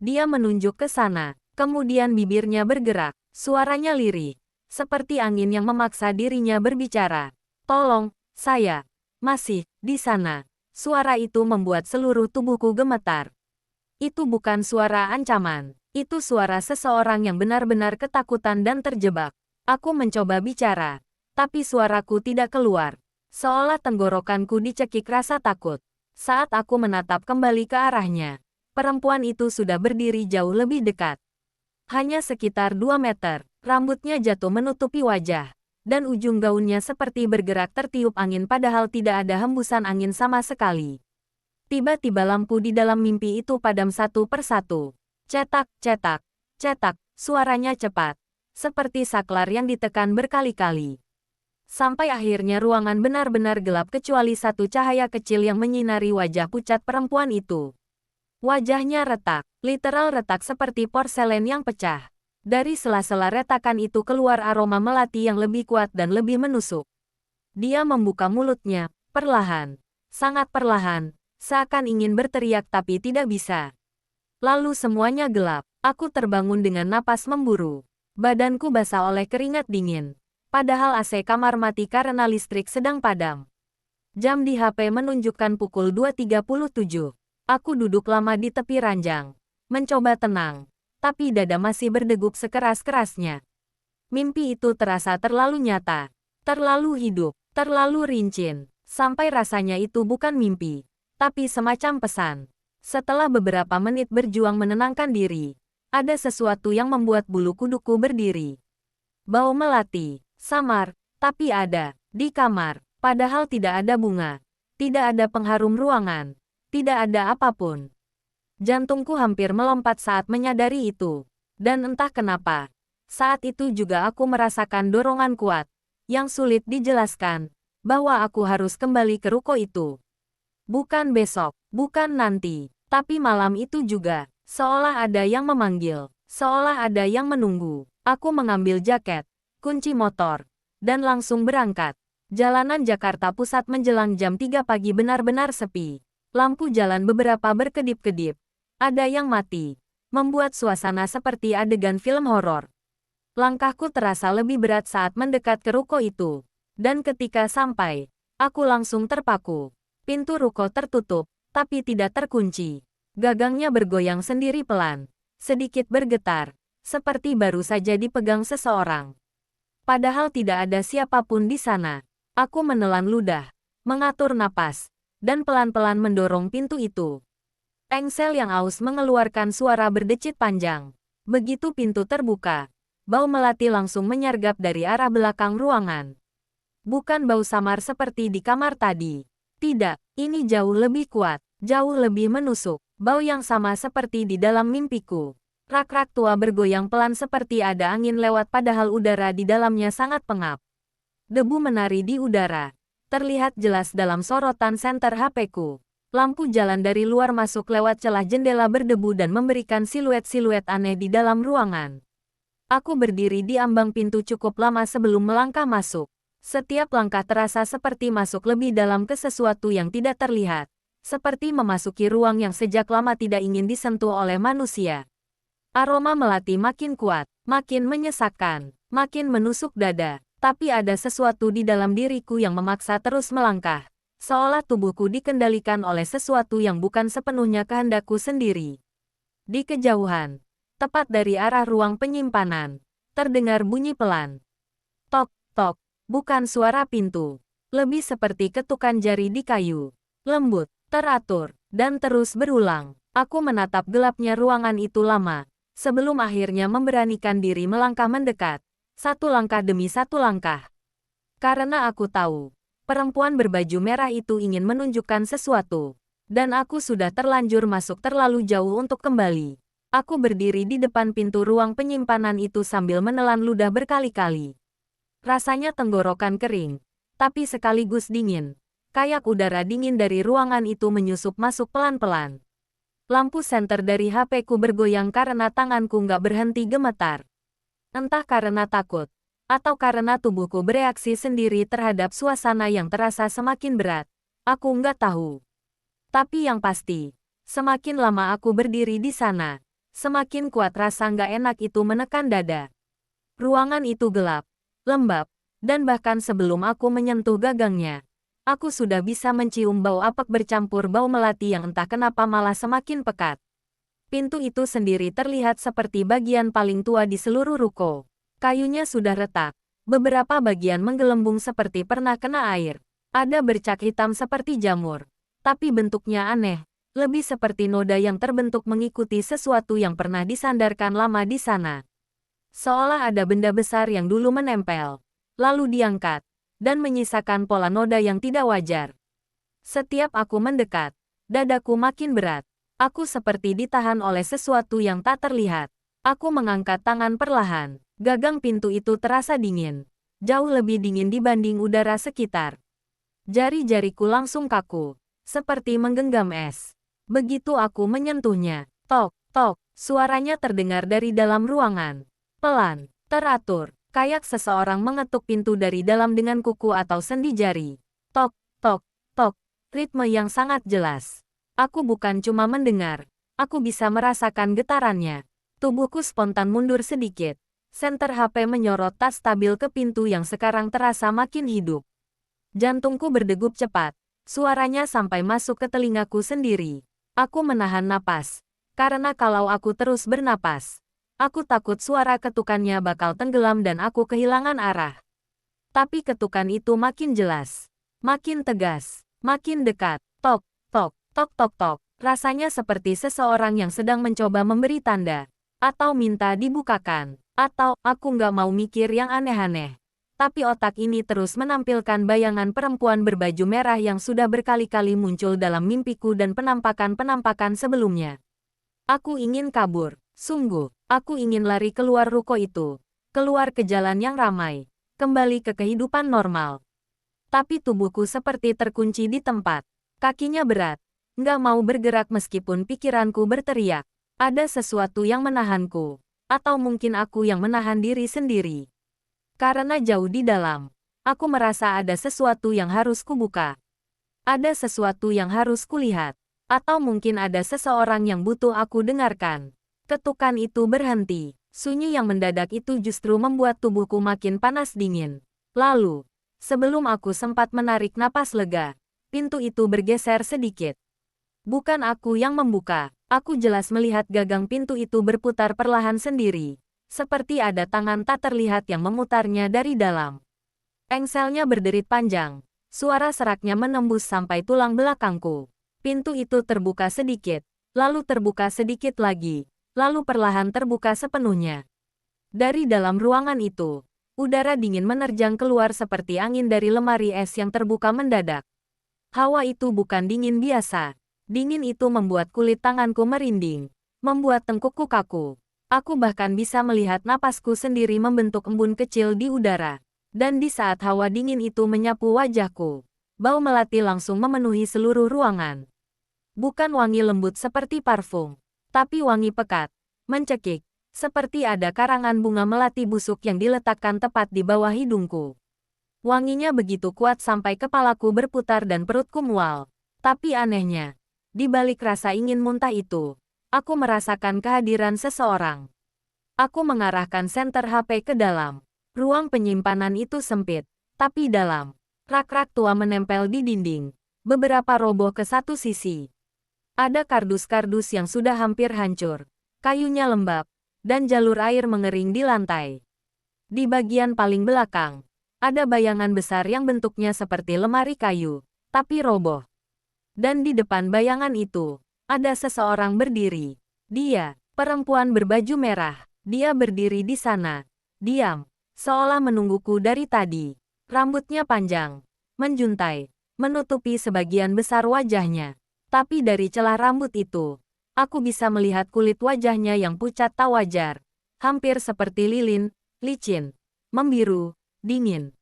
Dia menunjuk ke sana. Kemudian bibirnya bergerak, suaranya lirih, seperti angin yang memaksa dirinya berbicara. "Tolong, saya masih di sana." Suara itu membuat seluruh tubuhku gemetar. Itu bukan suara ancaman, itu suara seseorang yang benar-benar ketakutan dan terjebak. Aku mencoba bicara, tapi suaraku tidak keluar. Seolah tenggorokanku dicekik rasa takut. Saat aku menatap kembali ke arahnya, perempuan itu sudah berdiri jauh lebih dekat. Hanya sekitar 2 meter, rambutnya jatuh menutupi wajah, dan ujung gaunnya seperti bergerak tertiup angin padahal tidak ada hembusan angin sama sekali. Tiba-tiba lampu di dalam mimpi itu padam satu persatu. Cetak, cetak, cetak, suaranya cepat, seperti saklar yang ditekan berkali-kali. Sampai akhirnya ruangan benar-benar gelap kecuali satu cahaya kecil yang menyinari wajah pucat perempuan itu. Wajahnya retak, literal retak seperti porselen yang pecah. Dari sela-sela retakan itu keluar aroma melati yang lebih kuat dan lebih menusuk. Dia membuka mulutnya, perlahan, sangat perlahan, seakan ingin berteriak tapi tidak bisa. Lalu semuanya gelap, aku terbangun dengan napas memburu. Badanku basah oleh keringat dingin. Padahal AC kamar mati karena listrik sedang padam. Jam di HP menunjukkan pukul 2.37. Aku duduk lama di tepi ranjang, mencoba tenang, tapi dada masih berdegup sekeras-kerasnya. Mimpi itu terasa terlalu nyata, terlalu hidup, terlalu rincin, sampai rasanya itu bukan mimpi, tapi semacam pesan. Setelah beberapa menit berjuang menenangkan diri, ada sesuatu yang membuat bulu kuduku berdiri. Bau melati, samar, tapi ada, di kamar, padahal tidak ada bunga, tidak ada pengharum ruangan. Tidak ada apapun. Jantungku hampir melompat saat menyadari itu. Dan entah kenapa, saat itu juga aku merasakan dorongan kuat, yang sulit dijelaskan, bahwa aku harus kembali ke ruko itu. Bukan besok, bukan nanti, tapi malam itu juga, seolah ada yang memanggil, seolah ada yang menunggu. Aku mengambil jaket, kunci motor, dan langsung berangkat. Jalanan Jakarta Pusat menjelang jam 3 pagi benar-benar sepi. Lampu jalan beberapa berkedip-kedip. Ada yang mati, membuat suasana seperti adegan film horor. Langkahku terasa lebih berat saat mendekat ke ruko itu. Dan ketika sampai, aku langsung terpaku. Pintu ruko tertutup, tapi tidak terkunci. Gagangnya bergoyang sendiri pelan, sedikit bergetar, seperti baru saja dipegang seseorang. Padahal tidak ada siapapun di sana. Aku menelan ludah, mengatur napas, dan pelan-pelan mendorong pintu itu. Engsel yang aus mengeluarkan suara berdecit panjang. Begitu pintu terbuka, bau melati langsung menyergap dari arah belakang ruangan. Bukan bau samar seperti di kamar tadi. Tidak, ini jauh lebih kuat, jauh lebih menusuk. Bau yang sama seperti di dalam mimpiku. Rak-rak tua bergoyang pelan seperti ada angin lewat padahal udara di dalamnya sangat pengap. Debu menari di udara. Terlihat jelas dalam sorotan senter HP-ku. Lampu jalan dari luar masuk lewat celah jendela berdebu dan memberikan siluet-siluet aneh di dalam ruangan. Aku berdiri di ambang pintu cukup lama sebelum melangkah masuk. Setiap langkah terasa seperti masuk lebih dalam ke sesuatu yang tidak terlihat. Seperti memasuki ruang yang sejak lama tidak ingin disentuh oleh manusia. Aroma melati makin kuat, makin menyesakkan, makin menusuk dada. Tapi ada sesuatu di dalam diriku yang memaksa terus melangkah, seolah tubuhku dikendalikan oleh sesuatu yang bukan sepenuhnya kehendakku sendiri. Di kejauhan, tepat dari arah ruang penyimpanan, terdengar bunyi pelan. Tok, tok, bukan suara pintu. Lebih seperti ketukan jari di kayu. Lembut, teratur, dan terus berulang. Aku menatap gelapnya ruangan itu lama, sebelum akhirnya memberanikan diri melangkah mendekat. Satu langkah demi satu langkah. Karena aku tahu, perempuan berbaju merah itu ingin menunjukkan sesuatu. Dan aku sudah terlanjur masuk terlalu jauh untuk kembali. Aku berdiri di depan pintu ruang penyimpanan itu sambil menelan ludah berkali-kali. Rasanya tenggorokan kering, tapi sekaligus dingin. Kayak udara dingin dari ruangan itu menyusup masuk pelan-pelan. Lampu senter dari HP-ku bergoyang karena tanganku nggak berhenti gemetar. Entah karena takut, atau karena tubuhku bereaksi sendiri terhadap suasana yang terasa semakin berat. Aku nggak tahu. Tapi yang pasti, semakin lama aku berdiri di sana, semakin kuat rasa nggak enak itu menekan dada. Ruangan itu gelap, lembab, dan bahkan sebelum aku menyentuh gagangnya, aku sudah bisa mencium bau apek bercampur bau melati yang entah kenapa malah semakin pekat. Pintu itu sendiri terlihat seperti bagian paling tua di seluruh ruko. Kayunya sudah retak. Beberapa bagian menggelembung seperti pernah kena air. Ada bercak hitam seperti jamur. Tapi bentuknya aneh, lebih seperti noda yang terbentuk mengikuti sesuatu yang pernah disandarkan lama di sana. Seolah ada benda besar yang dulu menempel, lalu diangkat, dan menyisakan pola noda yang tidak wajar. Setiap aku mendekat, dadaku makin berat. Aku seperti ditahan oleh sesuatu yang tak terlihat. Aku mengangkat tangan perlahan. Gagang pintu itu terasa dingin. Jauh lebih dingin dibanding udara sekitar. Jari-jariku langsung kaku, seperti menggenggam es. Begitu aku menyentuhnya, tok, tok, suaranya terdengar dari dalam ruangan. Pelan, teratur, kayak seseorang mengetuk pintu dari dalam dengan kuku atau sendi jari. Tok, tok, tok, ritme yang sangat jelas. Aku bukan cuma mendengar, aku bisa merasakan getarannya. Tubuhku spontan mundur sedikit. Senter HP menyorot tak stabil ke pintu yang sekarang terasa makin hidup. Jantungku berdegup cepat. Suaranya sampai masuk ke telingaku sendiri. Aku menahan napas. Karena kalau aku terus bernapas, aku takut suara ketukannya bakal tenggelam dan aku kehilangan arah. Tapi ketukan itu makin jelas. Makin tegas. Makin dekat. Tok, tok. Tok tok tok, rasanya seperti seseorang yang sedang mencoba memberi tanda. Atau minta dibukakan. Atau, aku nggak mau mikir yang aneh-aneh. Tapi otak ini terus menampilkan bayangan perempuan berbaju merah yang sudah berkali-kali muncul dalam mimpiku dan penampakan-penampakan sebelumnya. Aku ingin kabur. Sungguh, aku ingin lari keluar ruko itu. Keluar ke jalan yang ramai. Kembali ke kehidupan normal. Tapi tubuhku seperti terkunci di tempat. Kakinya berat. Nggak mau bergerak meskipun pikiranku berteriak. Ada sesuatu yang menahanku. Atau mungkin aku yang menahan diri sendiri. Karena jauh di dalam, aku merasa ada sesuatu yang harus kubuka. Ada sesuatu yang harus kulihat. Atau mungkin ada seseorang yang butuh aku dengarkan. Ketukan itu berhenti. Sunyi yang mendadak itu justru membuat tubuhku makin panas dingin. Lalu, sebelum aku sempat menarik napas lega, pintu itu bergeser sedikit. Bukan aku yang membuka. Aku jelas melihat gagang pintu itu berputar perlahan sendiri. Seperti ada tangan tak terlihat yang memutarnya dari dalam. Engselnya berderit panjang. Suara seraknya menembus sampai tulang belakangku. Pintu itu terbuka sedikit, lalu terbuka sedikit lagi, lalu perlahan terbuka sepenuhnya. Dari dalam ruangan itu, udara dingin menerjang keluar seperti angin dari lemari es yang terbuka mendadak. Hawa itu bukan dingin biasa. Dingin itu membuat kulit tanganku merinding, membuat tengkukku kaku. Aku bahkan bisa melihat napasku sendiri membentuk embun kecil di udara. Dan di saat hawa dingin itu menyapu wajahku, bau melati langsung memenuhi seluruh ruangan. Bukan wangi lembut seperti parfum, tapi wangi pekat, mencekik, seperti ada karangan bunga melati busuk yang diletakkan tepat di bawah hidungku. Wanginya begitu kuat sampai kepalaku berputar dan perutku mual. Tapi anehnya, di balik rasa ingin muntah itu, aku merasakan kehadiran seseorang. Aku mengarahkan senter HP ke dalam. Ruang penyimpanan itu sempit, tapi dalam. Rak-rak tua menempel di dinding. Beberapa roboh ke satu sisi. Ada kardus-kardus yang sudah hampir hancur. Kayunya lembab, dan jalur air mengering di lantai. Di bagian paling belakang, ada bayangan besar yang bentuknya seperti lemari kayu, tapi roboh. Dan di depan bayangan itu, ada seseorang berdiri. Dia, perempuan berbaju merah. Dia berdiri di sana, diam, seolah menungguku dari tadi. Rambutnya panjang, menjuntai, menutupi sebagian besar wajahnya. Tapi dari celah rambut itu, aku bisa melihat kulit wajahnya yang pucat tak wajar. Hampir seperti lilin, licin, membiru, dingin.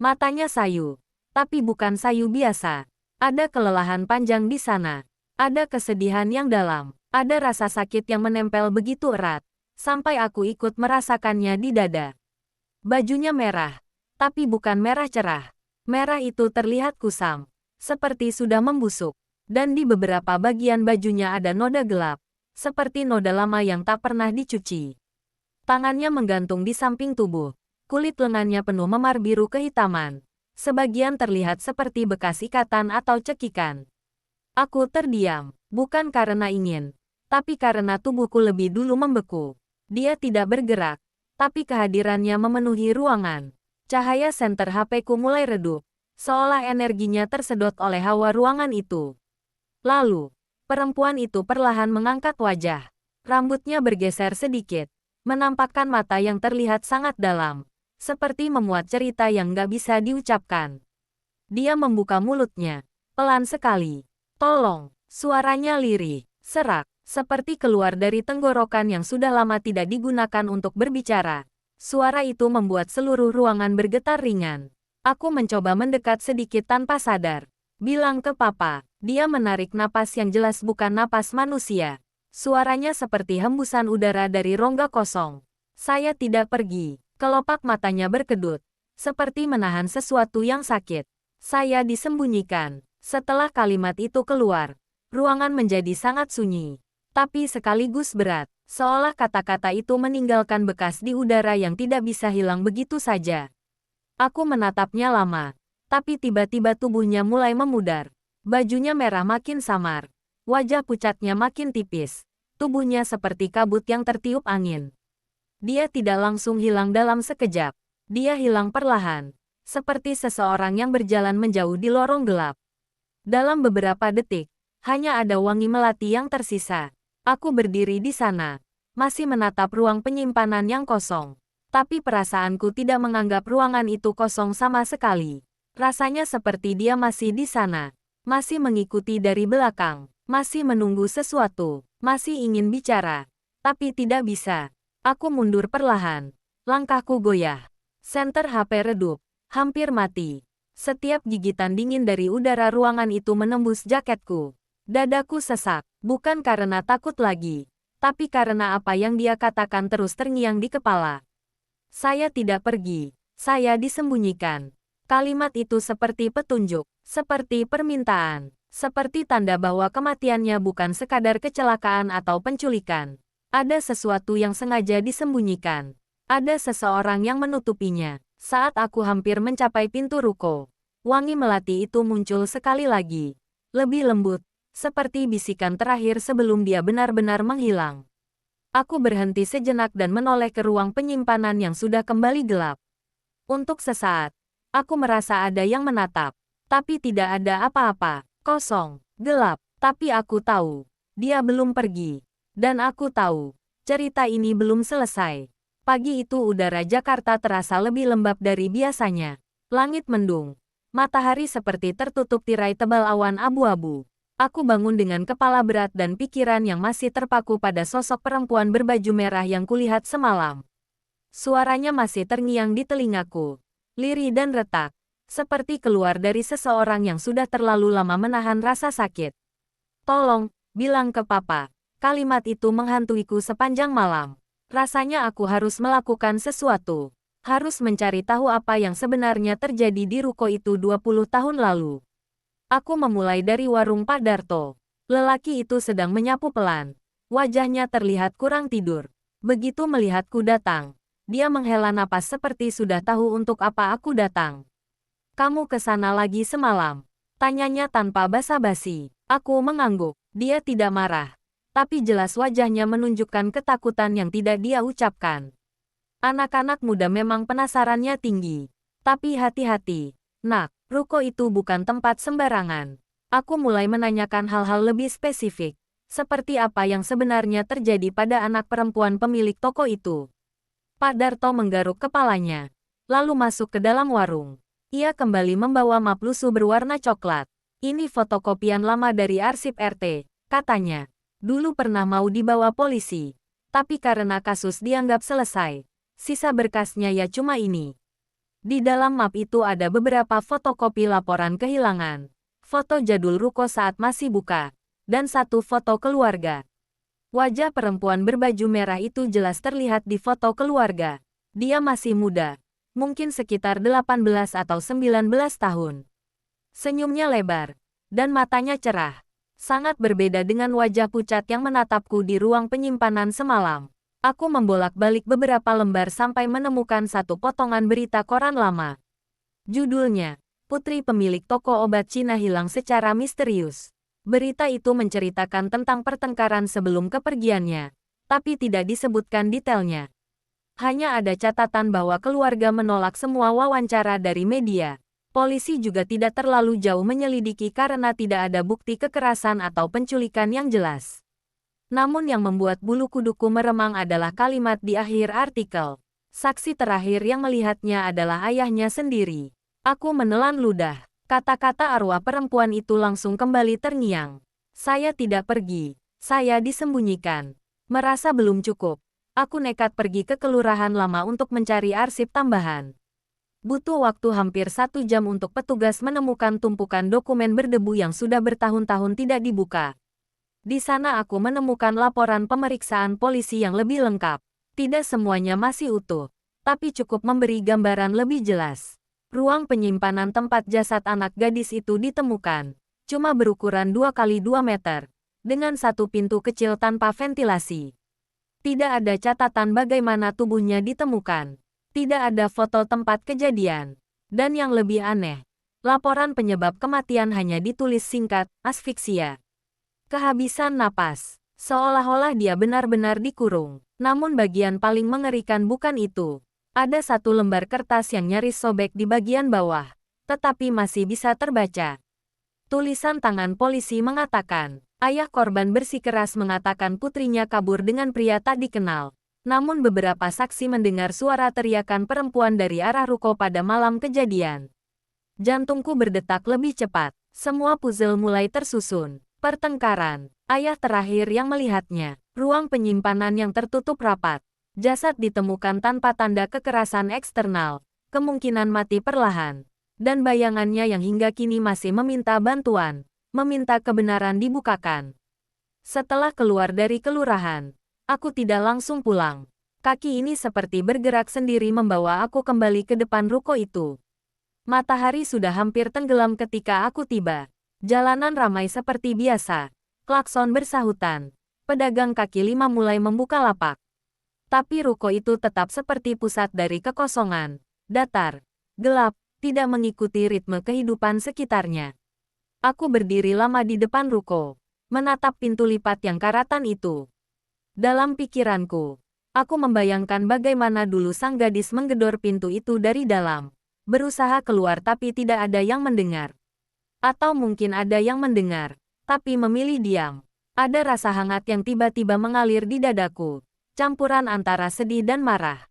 Matanya sayu, tapi bukan sayu biasa. Ada kelelahan panjang di sana. Ada kesedihan yang dalam. Ada rasa sakit yang menempel begitu erat. Sampai aku ikut merasakannya di dada. Bajunya merah. Tapi bukan merah cerah. Merah itu terlihat kusam. Seperti sudah membusuk. Dan di beberapa bagian bajunya ada noda gelap. Seperti noda lama yang tak pernah dicuci. Tangannya menggantung di samping tubuh. Kulit lengannya penuh memar biru kehitaman. Sebagian terlihat seperti bekas ikatan atau cekikan. Aku terdiam, bukan karena ingin, tapi karena tubuhku lebih dulu membeku. Dia tidak bergerak, tapi kehadirannya memenuhi ruangan. Cahaya senter HP-ku mulai redup, seolah energinya tersedot oleh hawa ruangan itu. Lalu, perempuan itu perlahan mengangkat wajah. Rambutnya bergeser sedikit, menampakkan mata yang terlihat sangat dalam, seperti memuat cerita yang gak bisa diucapkan. Dia membuka mulutnya, pelan sekali. Tolong, suaranya lirih, serak, seperti keluar dari tenggorokan yang sudah lama tidak digunakan untuk berbicara. Suara itu membuat seluruh ruangan bergetar ringan. Aku mencoba mendekat sedikit tanpa sadar. Bilang ke papa, dia menarik napas yang jelas bukan napas manusia. Suaranya seperti hembusan udara dari rongga kosong. Saya tidak pergi. Kelopak matanya berkedut, seperti menahan sesuatu yang sakit. Saya disembunyikan. Setelah kalimat itu keluar, ruangan menjadi sangat sunyi, tapi sekaligus berat, seolah kata-kata itu meninggalkan bekas di udara yang tidak bisa hilang begitu saja. Aku menatapnya lama, tapi tiba-tiba tubuhnya mulai memudar. Bajunya merah makin samar, wajah pucatnya makin tipis, tubuhnya seperti kabut yang tertiup angin. Dia tidak langsung hilang dalam sekejap, dia hilang perlahan, seperti seseorang yang berjalan menjauh di lorong gelap. Dalam beberapa detik, hanya ada wangi melati yang tersisa. Aku berdiri di sana, masih menatap ruang penyimpanan yang kosong. Tapi perasaanku tidak menganggap ruangan itu kosong sama sekali. Rasanya seperti dia masih di sana, masih mengikuti dari belakang, masih menunggu sesuatu, masih ingin bicara, tapi tidak bisa. Aku mundur perlahan, langkahku goyah. Senter HP redup, hampir mati. Setiap gigitan dingin dari udara ruangan itu menembus jaketku. Dadaku sesak, bukan karena takut lagi, tapi karena apa yang dia katakan terus terngiang di kepala. Saya tidak pergi, saya disembunyikan. Kalimat itu seperti petunjuk, seperti permintaan, seperti tanda bahwa kematiannya bukan sekadar kecelakaan atau penculikan. Ada sesuatu yang sengaja disembunyikan. Ada seseorang yang menutupinya. Saat aku hampir mencapai pintu ruko, wangi melati itu muncul sekali lagi. Lebih lembut, seperti bisikan terakhir sebelum dia benar-benar menghilang. Aku berhenti sejenak dan menoleh ke ruang penyimpanan yang sudah kembali gelap. Untuk sesaat, aku merasa ada yang menatap, tapi tidak ada apa-apa. Kosong, gelap, tapi aku tahu, dia belum pergi. Dan aku tahu, cerita ini belum selesai. Pagi itu udara Jakarta terasa lebih lembab dari biasanya. Langit mendung. Matahari seperti tertutup tirai tebal awan abu-abu. Aku bangun dengan kepala berat dan pikiran yang masih terpaku pada sosok perempuan berbaju merah yang kulihat semalam. Suaranya masih terngiang di telingaku. Lirih dan retak. Seperti keluar dari seseorang yang sudah terlalu lama menahan rasa sakit. Tolong, bilang ke papa. Kalimat itu menghantuiku sepanjang malam. Rasanya aku harus melakukan sesuatu. Harus mencari tahu apa yang sebenarnya terjadi di ruko itu 20 tahun lalu. Aku memulai dari warung Pak Darto. Lelaki itu sedang menyapu pelan. Wajahnya terlihat kurang tidur. Begitu melihatku datang, dia menghela napas seperti sudah tahu untuk apa aku datang. Kamu ke sana lagi semalam? Tanyanya tanpa basa-basi. Aku mengangguk. Dia tidak marah, tapi jelas wajahnya menunjukkan ketakutan yang tidak dia ucapkan. Anak-anak muda memang penasarannya tinggi. Tapi hati-hati, nak, ruko itu bukan tempat sembarangan. Aku mulai menanyakan hal-hal lebih spesifik, seperti apa yang sebenarnya terjadi pada anak perempuan pemilik toko itu. Pak Darto menggaruk kepalanya, lalu masuk ke dalam warung. Ia kembali membawa map lusuh berwarna coklat. Ini fotokopian lama dari arsip RT, katanya. Dulu pernah mau dibawa polisi, tapi karena kasus dianggap selesai, sisa berkasnya ya cuma ini. Di dalam map itu ada beberapa fotokopi laporan kehilangan, foto jadul ruko saat masih buka, dan satu foto keluarga. Wajah perempuan berbaju merah itu jelas terlihat di foto keluarga. Dia masih muda, mungkin sekitar 18 atau 19 tahun. Senyumnya lebar, dan matanya cerah. Sangat berbeda dengan wajah pucat yang menatapku di ruang penyimpanan semalam. Aku membolak-balik beberapa lembar sampai menemukan satu potongan berita koran lama. Judulnya, Putri pemilik toko obat Cina hilang secara misterius. Berita itu menceritakan tentang pertengkaran sebelum kepergiannya, tapi tidak disebutkan detailnya. Hanya ada catatan bahwa keluarga menolak semua wawancara dari media. Polisi juga tidak terlalu jauh menyelidiki karena tidak ada bukti kekerasan atau penculikan yang jelas. Namun yang membuat bulu kuduku meremang adalah kalimat di akhir artikel. Saksi terakhir yang melihatnya adalah ayahnya sendiri. Aku menelan ludah. Kata-kata arwah perempuan itu langsung kembali terngiang. Saya tidak pergi. Saya disembunyikan. Merasa belum cukup. Aku nekat pergi ke kelurahan lama untuk mencari arsip tambahan. Butuh waktu hampir 1 jam untuk petugas menemukan tumpukan dokumen berdebu yang sudah bertahun-tahun tidak dibuka. Di sana aku menemukan laporan pemeriksaan polisi yang lebih lengkap. Tidak semuanya masih utuh, tapi cukup memberi gambaran lebih jelas. Ruang penyimpanan tempat jasad anak gadis itu ditemukan. Cuma berukuran 2 kali 2 meter, dengan satu pintu kecil tanpa ventilasi. Tidak ada catatan bagaimana tubuhnya ditemukan. Tidak ada foto tempat kejadian. Dan yang lebih aneh, laporan penyebab kematian hanya ditulis singkat, asfiksia. Kehabisan napas. Seolah-olah dia benar-benar dikurung. Namun bagian paling mengerikan bukan itu. Ada satu lembar kertas yang nyaris sobek di bagian bawah, tetapi masih bisa terbaca. Tulisan tangan polisi mengatakan, ayah korban bersikeras mengatakan putrinya kabur dengan pria tak dikenal. Namun beberapa saksi mendengar suara teriakan perempuan dari arah ruko pada malam kejadian. Jantungku berdetak lebih cepat. Semua puzzle mulai tersusun. Pertengkaran. Ayah terakhir yang melihatnya. Ruang penyimpanan yang tertutup rapat. Jasad ditemukan tanpa tanda kekerasan eksternal. Kemungkinan mati perlahan. Dan bayangannya yang hingga kini masih meminta bantuan. Meminta kebenaran dibukakan. Setelah keluar dari kelurahan, aku tidak langsung pulang. Kaki ini seperti bergerak sendiri membawa aku kembali ke depan ruko itu. Matahari sudah hampir tenggelam ketika aku tiba. Jalanan ramai seperti biasa. Klakson bersahutan. Pedagang kaki lima mulai membuka lapak. Tapi ruko itu tetap seperti pusat dari kekosongan. Datar, gelap, tidak mengikuti ritme kehidupan sekitarnya. Aku berdiri lama di depan ruko, menatap pintu lipat yang karatan itu. Dalam pikiranku, aku membayangkan bagaimana dulu sang gadis menggedor pintu itu dari dalam. Berusaha keluar tapi tidak ada yang mendengar. Atau mungkin ada yang mendengar, tapi memilih diam. Ada rasa hangat yang tiba-tiba mengalir di dadaku. Campuran antara sedih dan marah.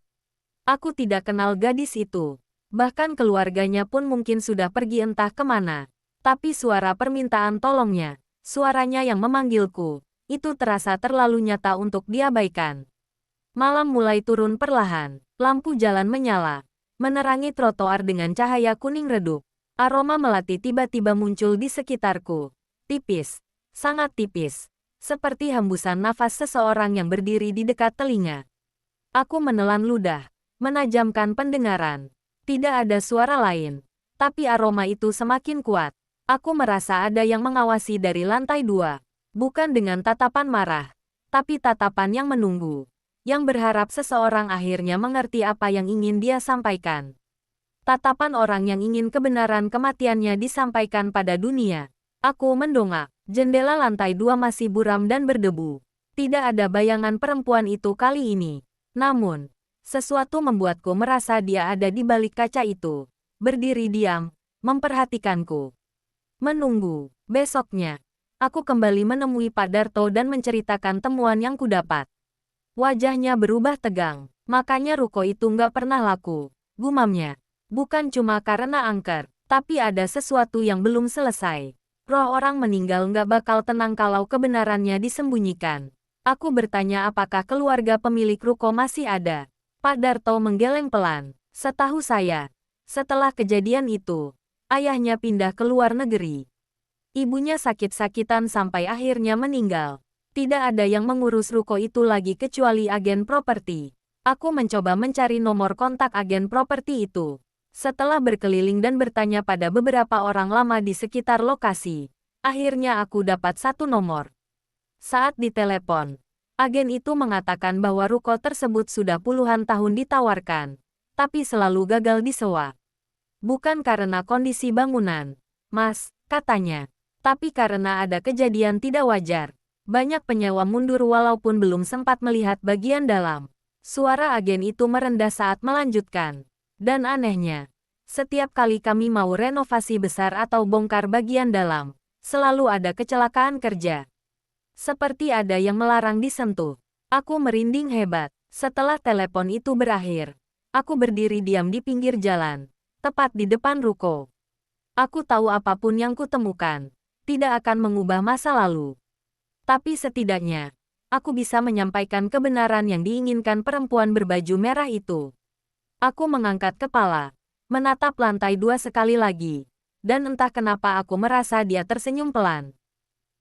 Aku tidak kenal gadis itu. Bahkan keluarganya pun mungkin sudah pergi entah kemana. Tapi suara permintaan tolongnya, suaranya yang memanggilku, itu terasa terlalu nyata untuk diabaikan. Malam mulai turun perlahan, lampu jalan menyala, menerangi trotoar dengan cahaya kuning redup. Aroma melati tiba-tiba muncul di sekitarku. Tipis, sangat tipis, seperti hembusan nafas seseorang yang berdiri di dekat telinga. Aku menelan ludah, menajamkan pendengaran. Tidak ada suara lain, tapi aroma itu semakin kuat. Aku merasa ada yang mengawasi dari lantai 2. Bukan dengan tatapan marah, tapi tatapan yang menunggu. Yang berharap seseorang akhirnya mengerti apa yang ingin dia sampaikan. Tatapan orang yang ingin kebenaran kematiannya disampaikan pada dunia. Aku mendongak. Jendela lantai 2 masih buram dan berdebu. Tidak ada bayangan perempuan itu kali ini. Namun, sesuatu membuatku merasa dia ada di balik kaca itu. Berdiri diam, memperhatikanku. Menunggu. Besoknya, aku kembali menemui Pak Darto dan menceritakan temuan yang kudapat. Wajahnya berubah tegang. Makanya ruko itu nggak pernah laku, gumamnya. Bukan cuma karena angker, tapi ada sesuatu yang belum selesai. Roh orang meninggal nggak bakal tenang kalau kebenarannya disembunyikan. Aku bertanya apakah keluarga pemilik ruko masih ada. Pak Darto menggeleng pelan. Setahu saya, setelah kejadian itu, ayahnya pindah ke luar negeri. Ibunya sakit-sakitan sampai akhirnya meninggal. Tidak ada yang mengurus ruko itu lagi kecuali agen properti. Aku mencoba mencari nomor kontak agen properti itu. Setelah berkeliling dan bertanya pada beberapa orang lama di sekitar lokasi, akhirnya aku dapat satu nomor. Saat ditelepon, agen itu mengatakan bahwa ruko tersebut sudah puluhan tahun ditawarkan, tapi selalu gagal disewa. Bukan karena kondisi bangunan, Mas, katanya, tapi karena ada kejadian tidak wajar. Banyak penyewa mundur walaupun belum sempat melihat bagian dalam. Suara agen itu merendah saat melanjutkan. Dan anehnya, Setiap kali kami mau renovasi besar atau bongkar bagian dalam, selalu ada kecelakaan kerja. Seperti ada yang melarang disentuh. Aku merinding hebat. Setelah telepon itu berakhir, aku berdiri diam di pinggir jalan, tepat di depan ruko. Aku tahu apapun yang kutemukan tidak akan mengubah masa lalu. Tapi setidaknya, aku bisa menyampaikan kebenaran yang diinginkan perempuan berbaju merah itu. Aku mengangkat kepala, menatap lantai 2 sekali lagi, dan entah kenapa aku merasa dia tersenyum pelan.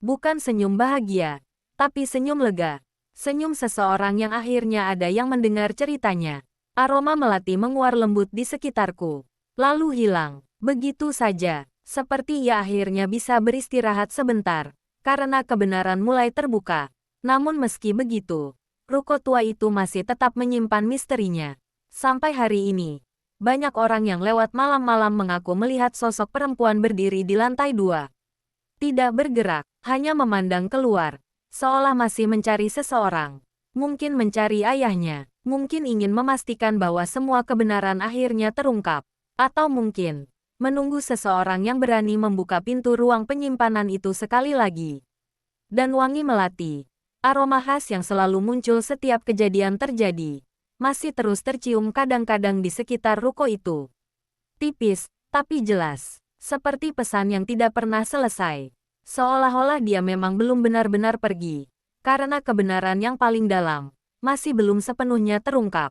Bukan senyum bahagia, tapi senyum lega. Senyum seseorang yang akhirnya ada yang mendengar ceritanya. Aroma melati menguar lembut di sekitarku, lalu hilang. Begitu saja, seperti ia akhirnya bisa beristirahat sebentar, karena kebenaran mulai terbuka. Namun meski begitu, ruko tua itu masih tetap menyimpan misterinya. Sampai hari ini, banyak orang yang lewat malam-malam mengaku melihat sosok perempuan berdiri di lantai 2. Tidak bergerak, hanya memandang keluar, seolah masih mencari seseorang. Mungkin mencari ayahnya, mungkin ingin memastikan bahwa semua kebenaran akhirnya terungkap. Atau mungkin, menunggu seseorang yang berani membuka pintu ruang penyimpanan itu sekali lagi. Dan wangi melati, aroma khas yang selalu muncul setiap kejadian terjadi, masih terus tercium kadang-kadang di sekitar ruko itu. Tipis, tapi jelas. Seperti pesan yang tidak pernah selesai. Seolah-olah dia memang belum benar-benar pergi. Karena kebenaran yang paling dalam masih belum sepenuhnya terungkap.